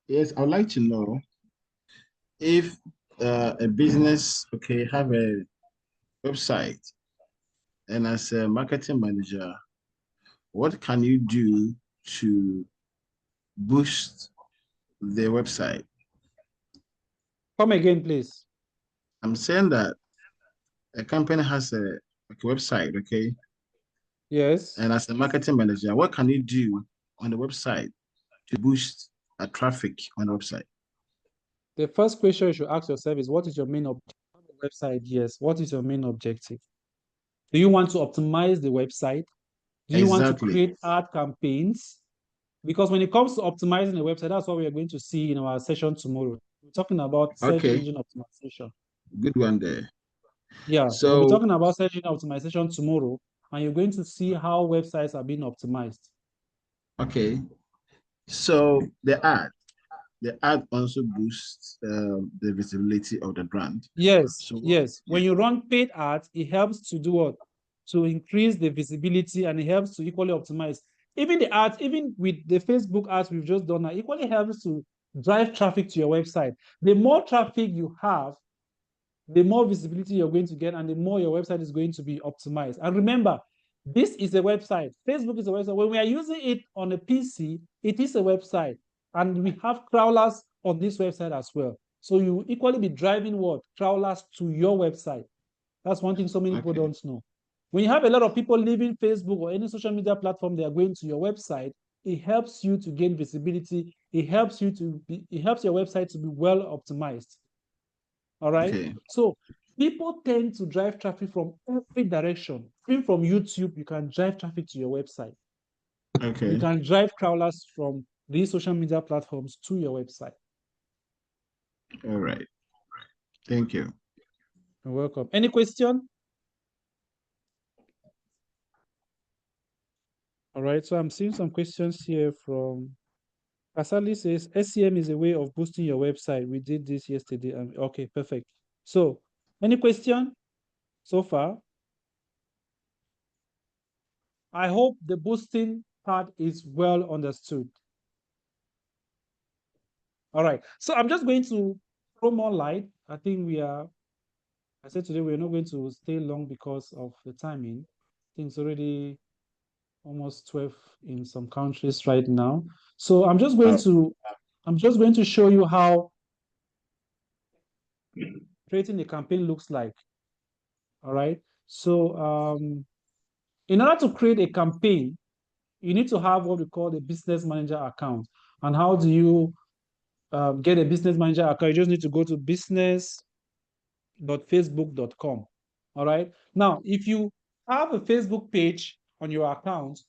Yes, I'd like to know if a business, okay, have a website, and as a marketing manager, what can you do to boost the website? Come again, please. I'm saying that a company has a website, okay, Yes. and as a marketing manager, what can you do on the website to boost traffic on the website? The first question you should ask yourself is, what is your main objective? Website, yes. What is your main objective? Do you want to optimize the website? Do you want to Exactly. create ad campaigns? Because when it comes to optimizing the website, that's what we are going to see in our session tomorrow. We're talking about search Okay, engine optimization. good one there. Yeah, we'll be So, talking about search engine optimization tomorrow, and you're going to see how websites are being optimized. okay, so the ad also boosts the visibility of the brand. Yes, So, yes. yeah, When you run paid ads, it helps to do what? To increase the visibility, and it helps to equally optimize. Even the ads, even with the Facebook ads we've just done now, equally helps to drive traffic to your website. The more traffic you have, the more visibility you're going to get, and the more your website is going to be optimized. And remember, this is a website. Facebook is a website. When we are using it on a PC, it is a website. And we have crawlers on this website as well. So you equally be driving what? Crawlers to your website. That's one thing so many people okay, don't know. When you have a lot of people leaving Facebook or any social media platform, they are going to your website, it helps you to gain visibility. It helps your website to be well optimized. All right. okay, So people tend to drive traffic from every direction. Even from YouTube, you can drive traffic to your website. You okay, can drive crawlers from these social media platforms to your website. all right. Thank you. You're welcome. Any question? All right. So I'm seeing some questions here from Kasali says SCM is a way of boosting your website. We did this yesterday. Okay, perfect. So any question so far? I hope the boosting part is well understood. All right. So I'm just going to throw more light. I think I said today we're not going to stay long because of the timing. I think it's already almost 12 in some countries right now. So I'm just going to show you how creating a campaign looks like. All right. So in order to create a campaign, you need to have what we call the business manager account. And how do you get a business manager account? You just need to go to business.facebook.com. All right. Now, if you have a Facebook page on your account,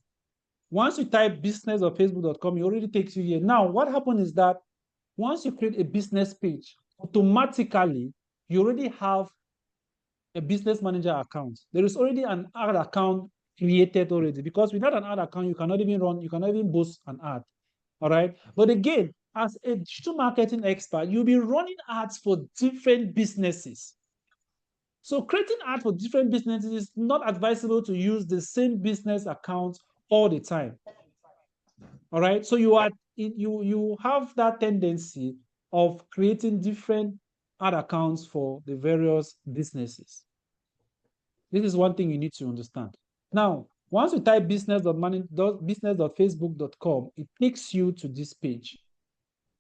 once you type business.facebook.com, it already takes you here. Now, what happens is that once you create a business page, automatically you already have a business manager account. There is already an ad account created already, because without an ad account, you cannot even boost an ad. All right. But again, as a digital marketing expert, you'll be running ads for different businesses. So creating ads for different businesses is not advisable to use the same business account all the time. All right. So you have that tendency of creating different ad accounts for the various businesses. This is one thing you need to understand. Now, once you type business.facebook.com, it takes you to this page.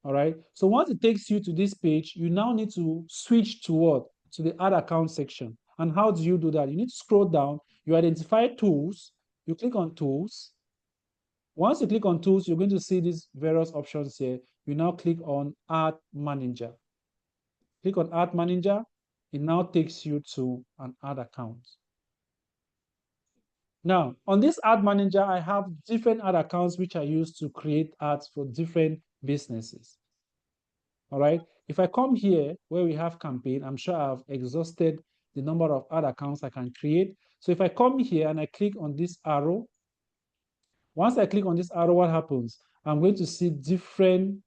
All right. So once it takes you to this page, you now need to switch to what? To the ad account section. And how do you do that? You need to scroll down, you identify tools, you click on tools. Once you click on tools, you're going to see these various options here. You now click on ad manager. Click on ad manager. It now takes you to an ad account. Now, on this ad manager, I have different ad accounts which I use to create ads for different businesses. All right. If I come here where we have campaign, I'm sure I've exhausted the number of ad accounts I can create. So if I come here and I click on this arrow, once I click on this arrow, what happens? I'm going to see different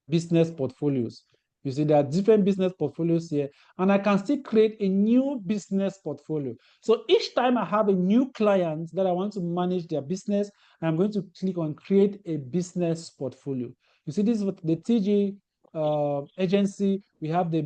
business portfolios. You see, there are different business portfolios here, and I can still create a new business portfolio. So each time I have a new client that I want to manage their business, I'm going to click on create a business portfolio. You see, this is what the TG agency, we have the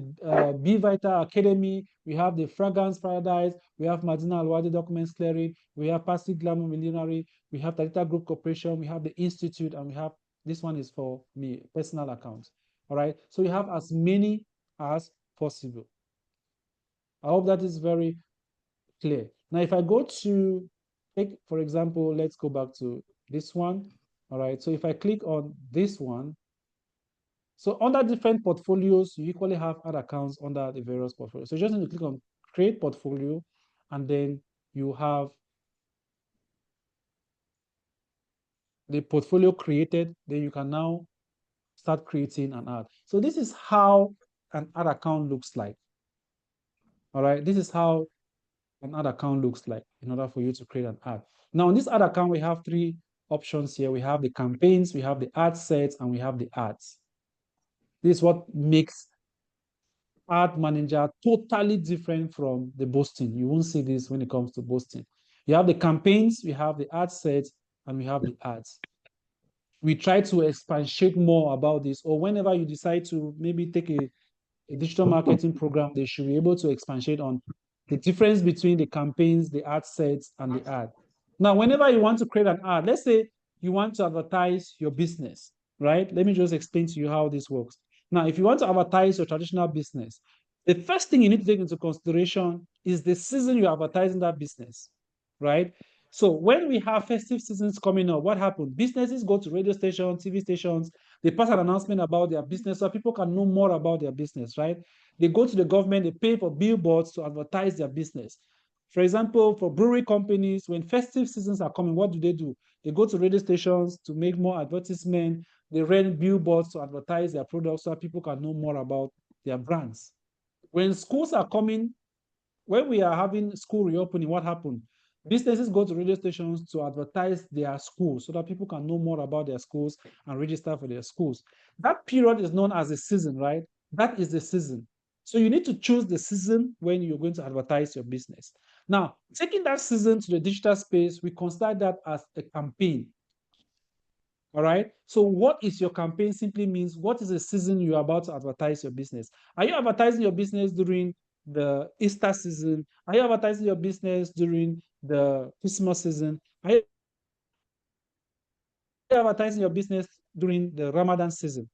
Be Vital Academy, we have the Fragrance Paradise, we have Madina Alwadi Documents Clearing, we have Passive Glamour Millionary, we have Talita Group Corporation, we have the Institute, and we have this one is for me, personal accounts. All right. So you have as many as possible. I hope that is very clear. Now, if I go to take, for example, let's go back to this one. All right. So if I click on this one, so under different portfolios, you equally have ad accounts under the various portfolios. So you just need to click on create portfolio, and then you have the portfolio created. Then you can now start creating an ad. So this is how an ad account looks like. All right, this is how an ad account looks like in order for you to create an ad. Now, on this ad account, we have three options here. We have the campaigns, we have the ad sets, and we have the ads. This is what makes ad manager totally different from the boosting. You won't see this when it comes to boosting. You have the campaigns, we have the ad sets, and we have the ads. We try to expatiate more about this, or whenever you decide to maybe take a digital marketing program, they should be able to expatiate on the difference between the campaigns, the ad sets, and the ad. Now, whenever you want to create an ad, let's say you want to advertise your business, right? Let me just explain to you how this works. Now, if you want to advertise your traditional business, the first thing you need to take into consideration is the season you're advertising that business, right? So when we have festive seasons coming up, what happens? Businesses go to radio stations, TV stations, they pass an announcement about their business so people can know more about their business, right? They go to the government, they pay for billboards to advertise their business. For example, for brewery companies, when festive seasons are coming, what do? They go to radio stations to make more advertisement. They rent billboards to advertise their products so people can know more about their brands. When schools are coming, when we are having school reopening, what happened? Businesses go to radio stations to advertise their schools so that people can know more about their schools and register for their schools. That period is known as a season, right? That is the season. So you need to choose the season when you're going to advertise your business. Now, taking that season to the digital space, we consider that as a campaign. All right. So what is your campaign simply means what is the season you're about to advertise your business? Are you advertising your business during the Easter season? Are you advertising your business during the Christmas season? Are you advertising your business during the Ramadan season?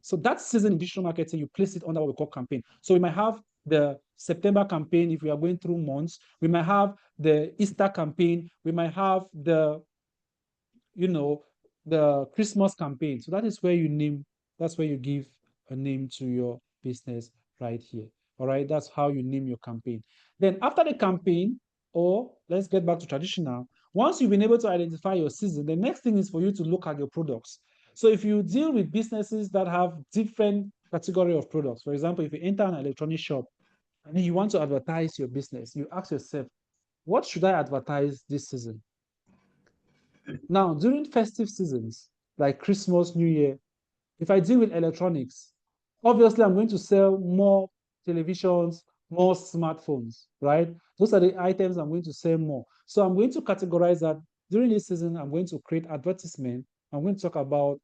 So that season in digital marketing, you place it under what we call campaign. So we might have the September campaign if we are going through months. We might have the Easter campaign. We might have the, the Christmas campaign. So that is where that's where you give a name to your business right here. All right, that's how you name your campaign. Then after the campaign, or let's get back to traditional, once you've been able to identify your season, the next thing is for you to look at your products. So if you deal with businesses that have different category of products, for example, if you enter an electronic shop and you want to advertise your business, you ask yourself, what should I advertise this season? Now, during festive seasons, like Christmas, New Year, if I deal with electronics, obviously I'm going to sell more televisions, more smartphones, right? Those are the items I'm going to sell more. So I'm going to categorize that during this season, I'm going to create advertisement. I'm going to talk about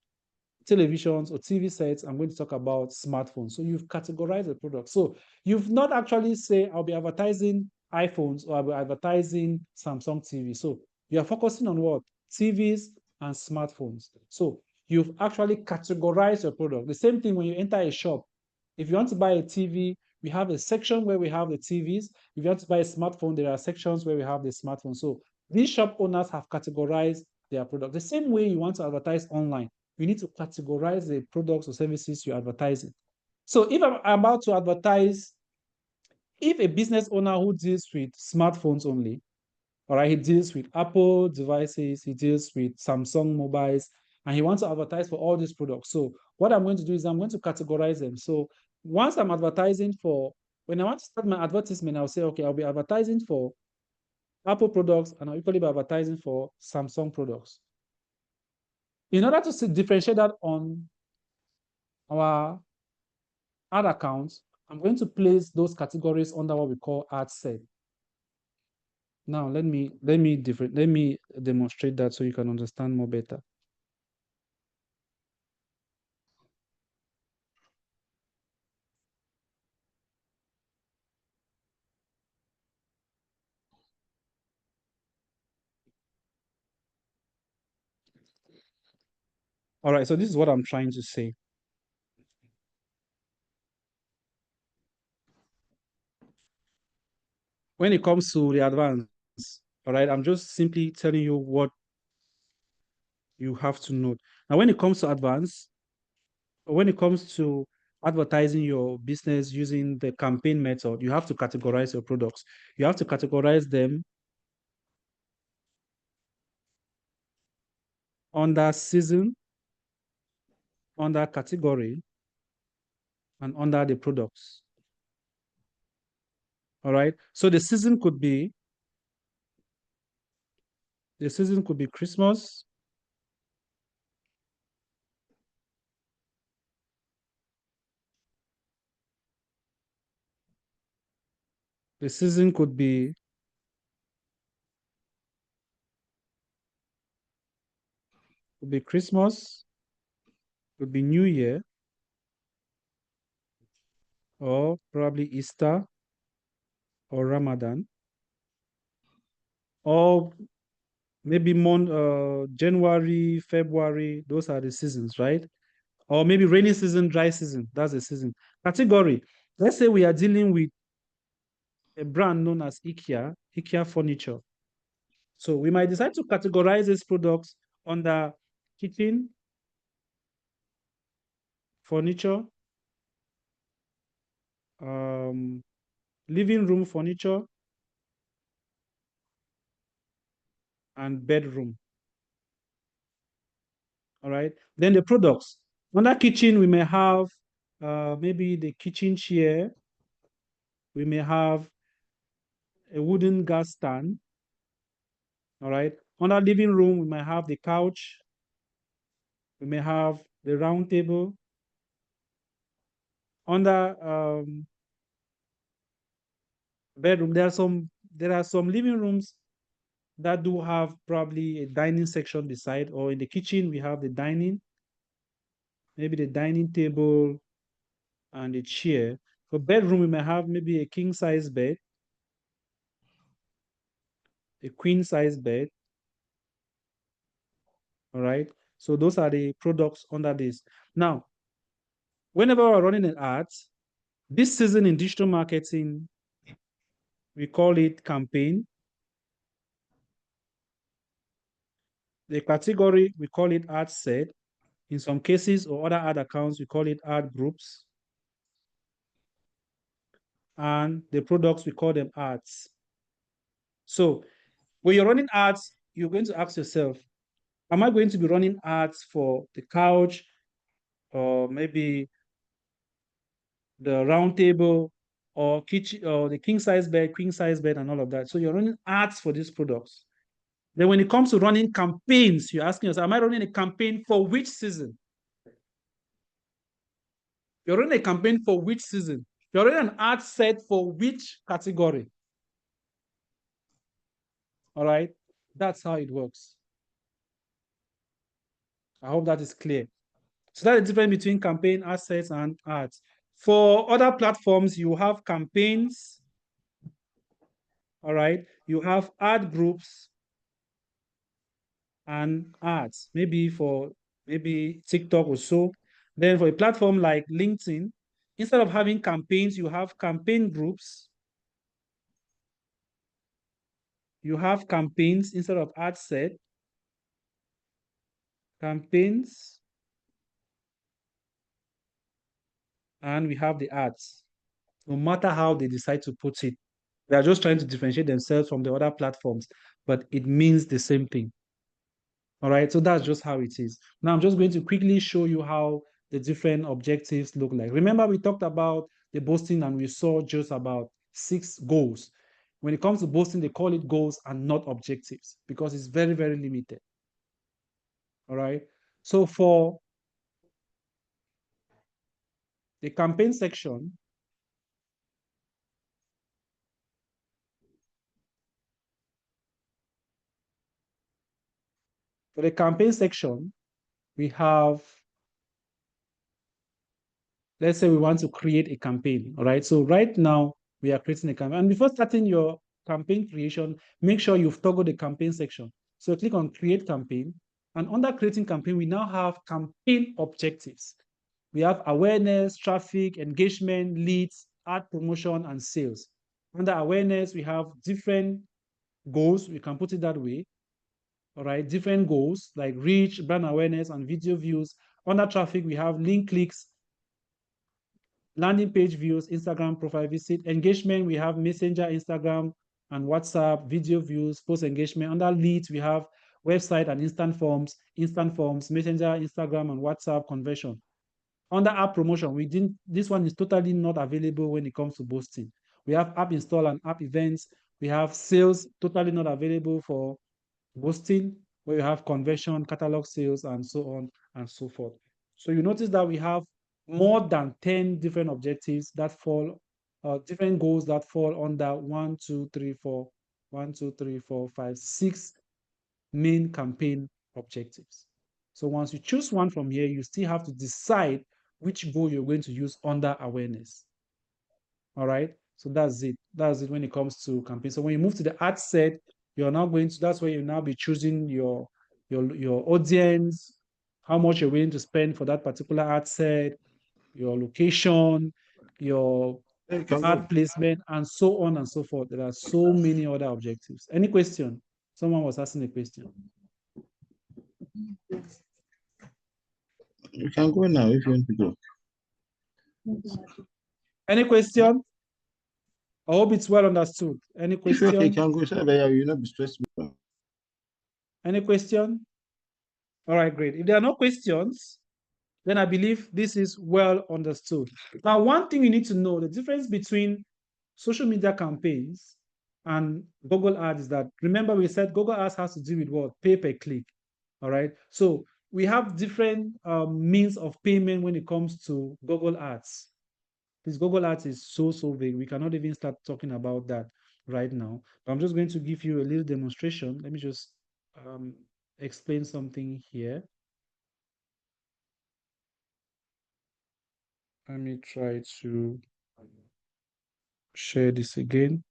televisions or TV sets, I'm going to talk about smartphones. So you've categorized the product. So you've not actually say, I'll be advertising iPhones or I'll be advertising Samsung TV. So you are focusing on what? TVs and smartphones. So you've actually categorized your product. The same thing when you enter a shop. If you want to buy a TV, we have a section where we have the TVs. If you want to buy a smartphone, there are sections where we have the smartphone. So these shop owners have categorized their product. The same way you want to advertise online, you need to categorize the products or services you're advertising. So if I'm about to advertise, if a business owner who deals with smartphones only, all right, he deals with Apple devices, he deals with Samsung mobiles, and he wants to advertise for all these products. So what I'm going to do is I'm going to categorize them. So once I'm advertising for, when I want to start my advertisement, I'll say, okay, I'll be advertising for Apple products and I'll equally be advertising for Samsung products. In order to differentiate that on our ad accounts, I'm going to place those categories under what we call ad set. Now let me demonstrate that so you can understand more better. All right, so this is what I'm trying to say. When it comes to the advance, all right, I'm just simply telling you what you have to note. Now, when it comes to advance, when it comes to advertising your business using the campaign method, you have to categorize your products. You have to categorize them under season, under category, and under the products. All right. So the season could be Christmas. The season could be Christmas, could be New Year, or probably Easter or Ramadan, or maybe January, February. Those are the seasons, right? Or maybe rainy season, dry season. That's the season. Category. Let's say we are dealing with a brand known as IKEA Furniture. So we might decide to categorize these products under kitchen, furniture, um, living room furniture, and bedroom. All right. Then the products. Under kitchen, we may have maybe the kitchen chair. We may have a wooden gas stand. All right. Under living room, we may have the couch. We may have the round table. Under bedroom, there are some living rooms that do have probably a dining section beside, or in the kitchen we have the dining, maybe the dining table and a chair. For bedroom, we may have maybe a king size bed, a queen size bed. All right. So those are the products under this. Now, whenever we're running an ad, this season in digital marketing, we call it campaign. The category, we call it ad set. In some cases or other ad accounts, we call it ad groups. And the products, we call them ads. So when you're running ads, you're going to ask yourself, am I going to be running ads for the couch or maybe the round table or kitchen or the king size bed, queen size bed, and all of that? So you're running ads for these products. Then when it comes to running campaigns, you're asking yourself, am I running a campaign for which season? You're running a campaign for which season? You're running an ad set for which category? All right. That's how it works. I hope that is clear. So that's the difference between campaign assets and ads. For other platforms, you have campaigns, all right? You have ad groups and ads, maybe for TikTok or so. Then for a platform like LinkedIn, instead of having campaigns, you have campaign groups. You have campaigns instead of ad set. Campaigns. And we have the ads. No matter how they decide to put it, they are just trying to differentiate themselves from the other platforms, but it means the same thing. All right, so that's just how it is. Now I'm just going to quickly show you how the different objectives look like. Remember, we talked about the boosting and we saw just about 6 goals. When it comes to boosting, they call it goals and not objectives because it's very, very limited. All right, so for the campaign section, we have, let's say we want to create a campaign, all right? So right now we are creating a campaign. And before starting your campaign creation, make sure you've toggled the campaign section. So click on create campaign. And under creating campaign, we now have campaign objectives. We have awareness, traffic, engagement, leads, ad promotion, and sales. Under awareness, we have different goals. We can put it that way. All right, different goals like reach, brand awareness, and video views. Under traffic, we have link clicks, landing page views, Instagram profile visit. Engagement, we have Messenger, Instagram, and WhatsApp. Video views, post engagement. Under leads, we have website and instant forms, Messenger, Instagram, and WhatsApp conversion. Under app promotion, this one is totally not available when it comes to boosting. We have app install and app events. We have sales, totally not available for boosting, where you have conversion, catalog sales, and so on and so forth. So you notice that we have more than 10 different objectives that fall, different goals that fall under 1, 2, 3, 4, 1, 2, 3, 4, 5, 6 main campaign objectives. So once you choose one from here, you still have to decide which goal you're going to use under awareness. All right. So that's it. That's it when it comes to campaign. So when you move to the ad set, you're now going to, that's where you now be choosing your audience, how much you're willing to spend for that particular ad set, your location, your ad placement, and so on and so forth. There are so many other objectives. Any question? Someone was asking a question. You can go now if you want to go. Any question? I hope it's well understood. Any question? Okay, can go. You not be stressed. Any question? All right, great. If there are no questions, then I believe this is well understood. Now, one thing you need to know, the difference between social media campaigns and Google Ads is that, remember we said Google Ads has to do with what? Pay per click, all right? So we have different means of payment when it comes to Google Ads. This Google Ads is so vague. We cannot even start talking about that right now. But I'm just going to give you a little demonstration. Let me just explain something here. Let me try to share this again.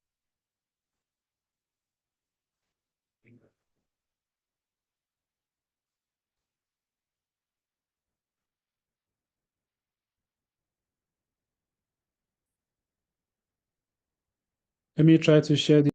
Let me try to share this.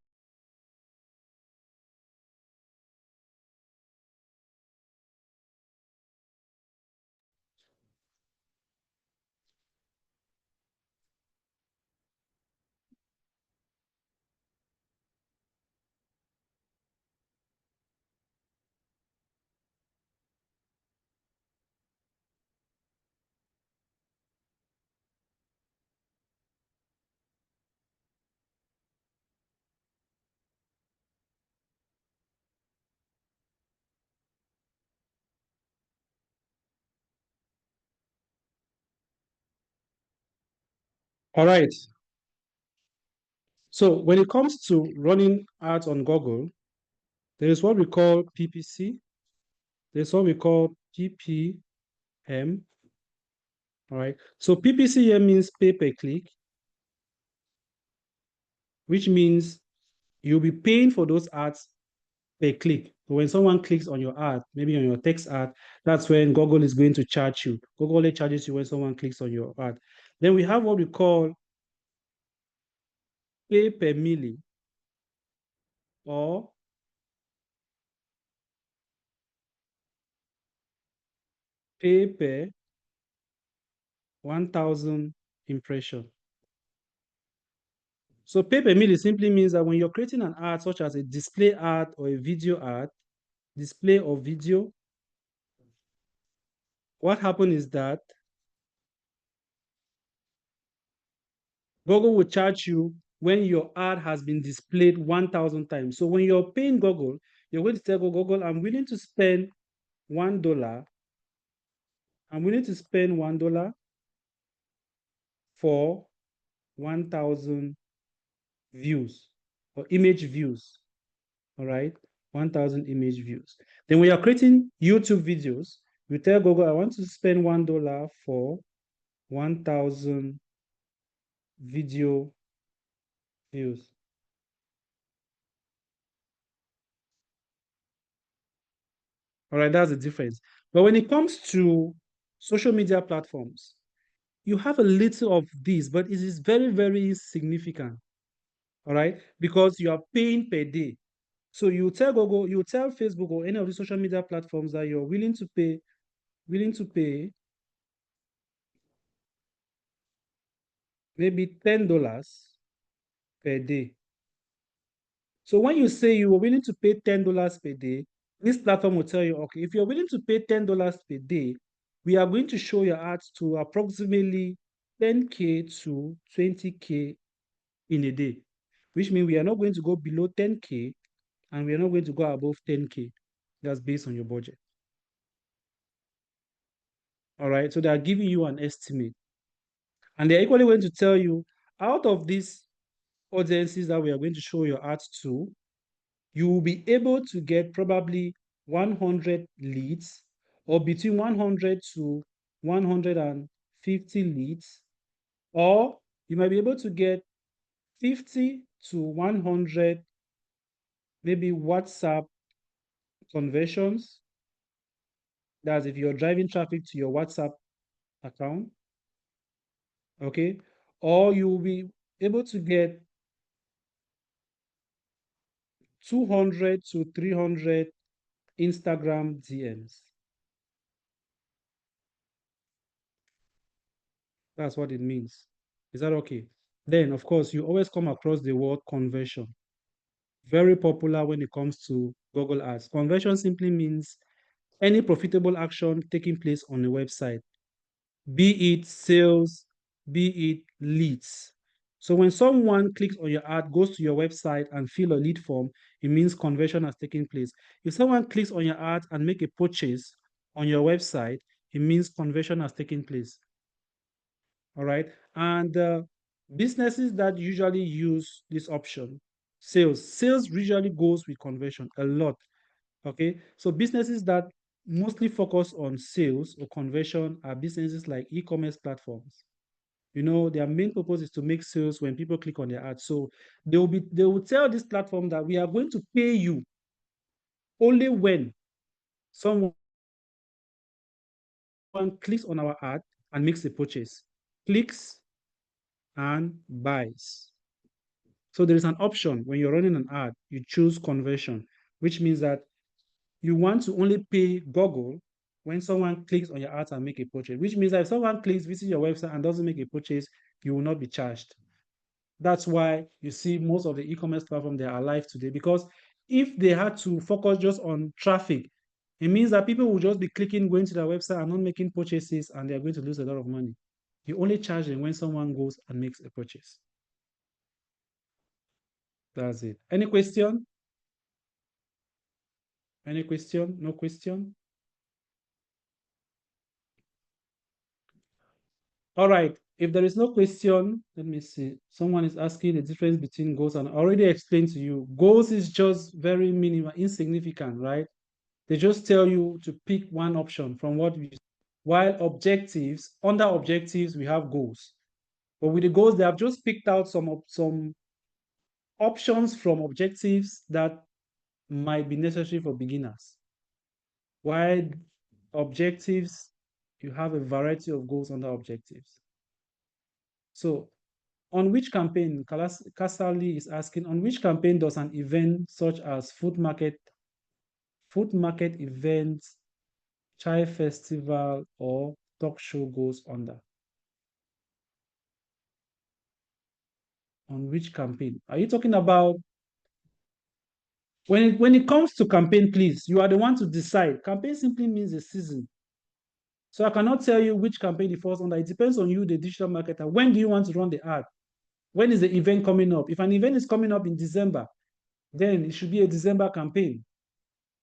All right. So when it comes to running ads on Google, there is what we call PPC. There's what we call PPM. All right. So PPC here means pay per click, which means you'll be paying for those ads per click. So when someone clicks on your ad, maybe on your text ad, that's when Google is going to charge you. Google only charges you when someone clicks on your ad. Then we have what we call pay per milli, or pay per 1,000 impression. So pay per milli simply means that when you're creating an ad, such as a display ad or a video ad, display or video, what happens is that Google will charge you when your ad has been displayed 1,000 times. So when you're paying Google, you're going to tell Google, I'm willing to spend $1. I'm willing to spend $1 for 1,000 views or image views. All right, 1,000 image views. Then when you're creating YouTube videos, you tell Google, I want to spend $1 for 1,000 video views. All right, that's the difference. But when it comes to social media platforms, you have a little of this, but it is very, very significant. All right, because you are paying per day. So you tell Google, you tell Facebook or any of the social media platforms that you're willing to pay maybe $10 per day. So when you say you are willing to pay $10 per day, this platform will tell you, okay, if you're willing to pay $10 per day, we are going to show your ads to approximately 10K to 20K in a day, which means we are not going to go below 10K and we are not going to go above 10K. That's based on your budget. All right, so they are giving you an estimate. And they're equally going to tell you, out of these audiences that we are going to show your ads to, you will be able to get probably 100 leads, or between 100 to 150 leads, or you might be able to get 50 to 100 maybe WhatsApp conversions. That's if you're driving traffic to your WhatsApp account, okay? Or you will be able to get 200 to 300 Instagram DMs. That's what it means. Is that okay? Then, of course, you always come across the word conversion. Very popular when it comes to Google Ads. Conversion simply means any profitable action taking place on a website, be it sales, be it leads. So when someone clicks on your ad, goes to your website and fill a lead form, it means conversion has taken place. If someone clicks on your ad and make a purchase on your website, it means conversion has taken place. All right. And businesses that usually use this option, sales usually goes with conversion a lot. Okay. So businesses that mostly focus on sales or conversion are businesses like e-commerce platforms. You know, their main purpose is to make sales when people click on their ads. So they will tell this platform that we are going to pay you only when someone clicks on our ad and makes a purchase, clicks and buys. So there is an option when you're running an ad, you choose conversion, which means that you want to only pay Google when someone clicks on your ads and make a purchase, which means that if someone clicks, visit your website and doesn't make a purchase, you will not be charged. That's why you see most of the e-commerce platforms, they are alive today, because if they had to focus just on traffic, it means that people will just be clicking, going to their website and not making purchases, and they're going to lose a lot of money. You only charge them when someone goes and makes a purchase. That's it. Any question? Any question? No question? All right. If there is no question, let me see. Someone is asking the difference between goals, and I already explained to you. Goals is just very minimal, insignificant, right? They just tell you to pick one option from what you While objectives, under objectives, we have goals. But with the goals, they have just picked out some options from objectives that might be necessary for beginners. While objectives, you have a variety of goals under objectives. So, on which campaign, Kasali is asking, on which campaign does an event such as food market events, chai festival, or talk show goes under? On which campaign? Are you talking about when it comes to campaign, please, you are the one to decide. Campaign simply means a season. So I cannot tell you which campaign it falls under. It depends on you, the digital marketer. When do you want to run the ad? When is the event coming up? If an event is coming up in December, then it should be a December campaign.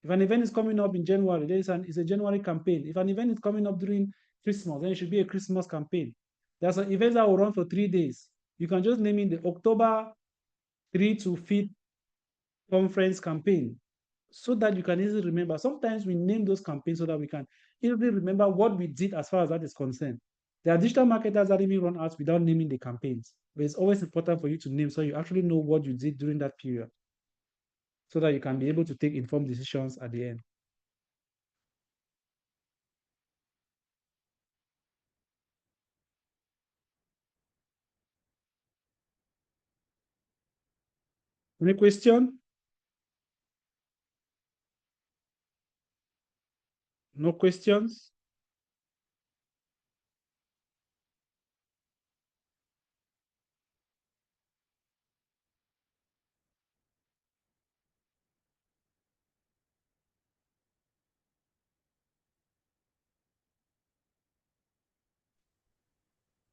If an event is coming up in January, it's a January campaign. If an event is coming up during Christmas, then it should be a Christmas campaign. There's an event that will run for 3 days. You can just name it the October 3 to 5th conference campaign so that you can easily remember. Sometimes we name those campaigns so that we can easily remember what we did as far as that is concerned. There are digital marketers that even run ads without naming the campaigns. But it's always important for you to name so you actually know what you did during that period so that you can be able to take informed decisions at the end. Any question? No questions?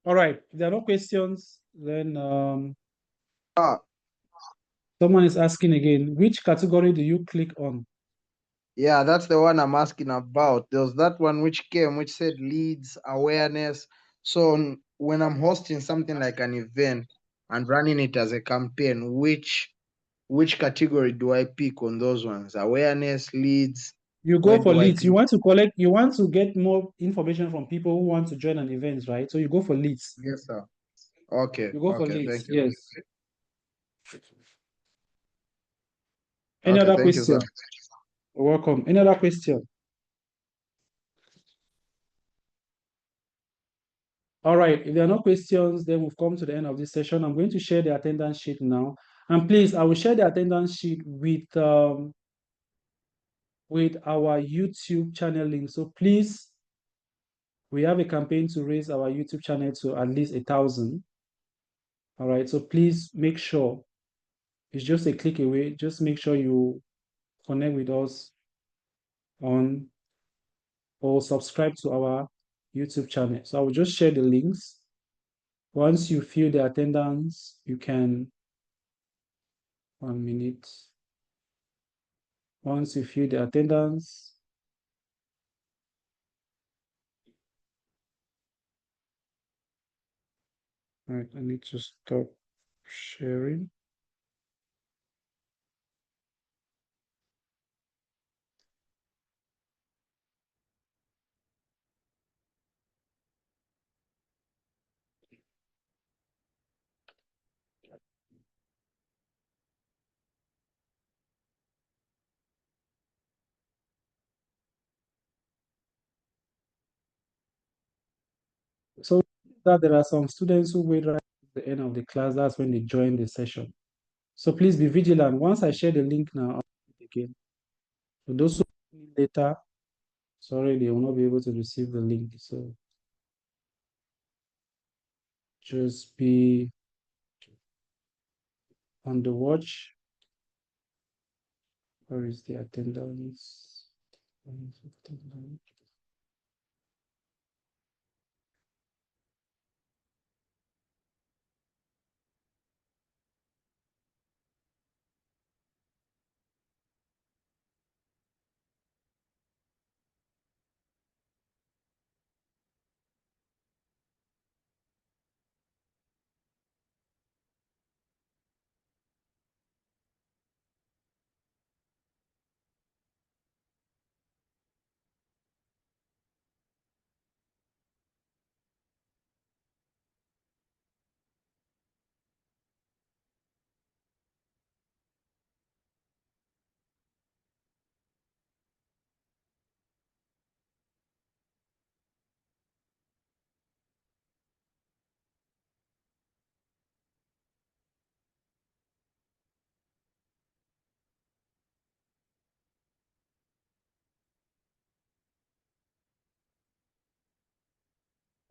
All right. If there are no questions, then Ah, someone is asking again, which category do you click on? yeah, that's the one I'm asking about. There was that one which came, which said leads, awareness. So when I'm hosting something like an event and running it as a campaign, which category do I pick on those ones? Awareness, leads, You where go for do I leads. You click? want to collect, you want to get more information from people who want to join an event, right? So you go for leads. Yes, sir. Okay, You go for okay, leads. thank you. Yes. Any Okay, other thank you, question? sir. You're welcome. Any other question? All right. If there are no questions, then we've come to the end of this session. I'm going to share the attendance sheet now. And please, I will share the attendance sheet with our YouTube channel link. So please, we have a campaign to raise our YouTube channel to at least 1,000. All right. So please make sure it's just a click away. Just make sure you connect with us on or subscribe to our YouTube channel. So I will just share the links. Once you fill the attendance, you can, 1 minute. Once you fill the attendance, all right, I need to stop sharing. So that there are some students who wait right at the end of the class, that's when they join the session. So please be vigilant. Once I share the link now, I'll do it again. For those who need later, sorry, they will not be able to receive the link. So just be on the watch. Where is the attendance? Where is attendance?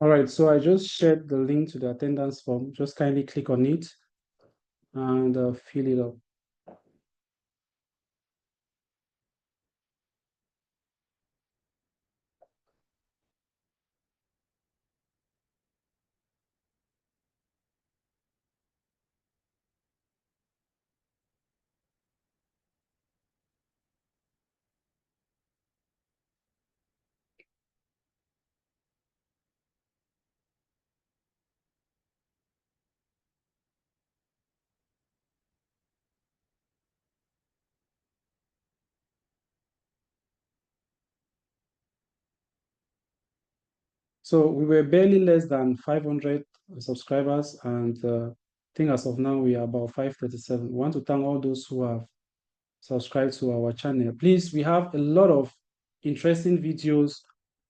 All right, so I just shared the link to the attendance form. Just kindly click on it and fill it up. So we were barely less than 500 subscribers, and I think as of now we are about 537. We want to thank all those who have subscribed to our channel. Please, we have a lot of interesting videos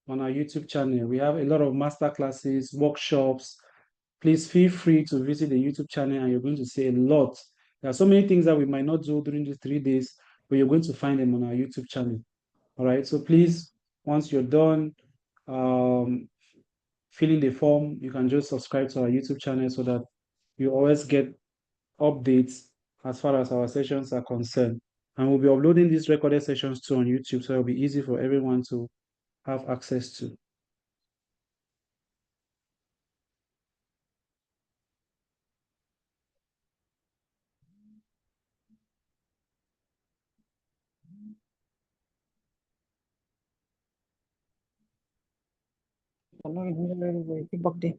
on our YouTube channel. We have a lot of master classes, workshops. Please feel free to visit the YouTube channel and you're going to see a lot. There are so many things that we might not do during the 3 days, but you're going to find them on our YouTube channel. All right. So please, once you're done filling the form, you can just subscribe to our YouTube channel so that you always get updates as far as our sessions are concerned. And we'll be uploading these recorded sessions too on YouTube, so it'll be easy for everyone to have access to. Happy birthday.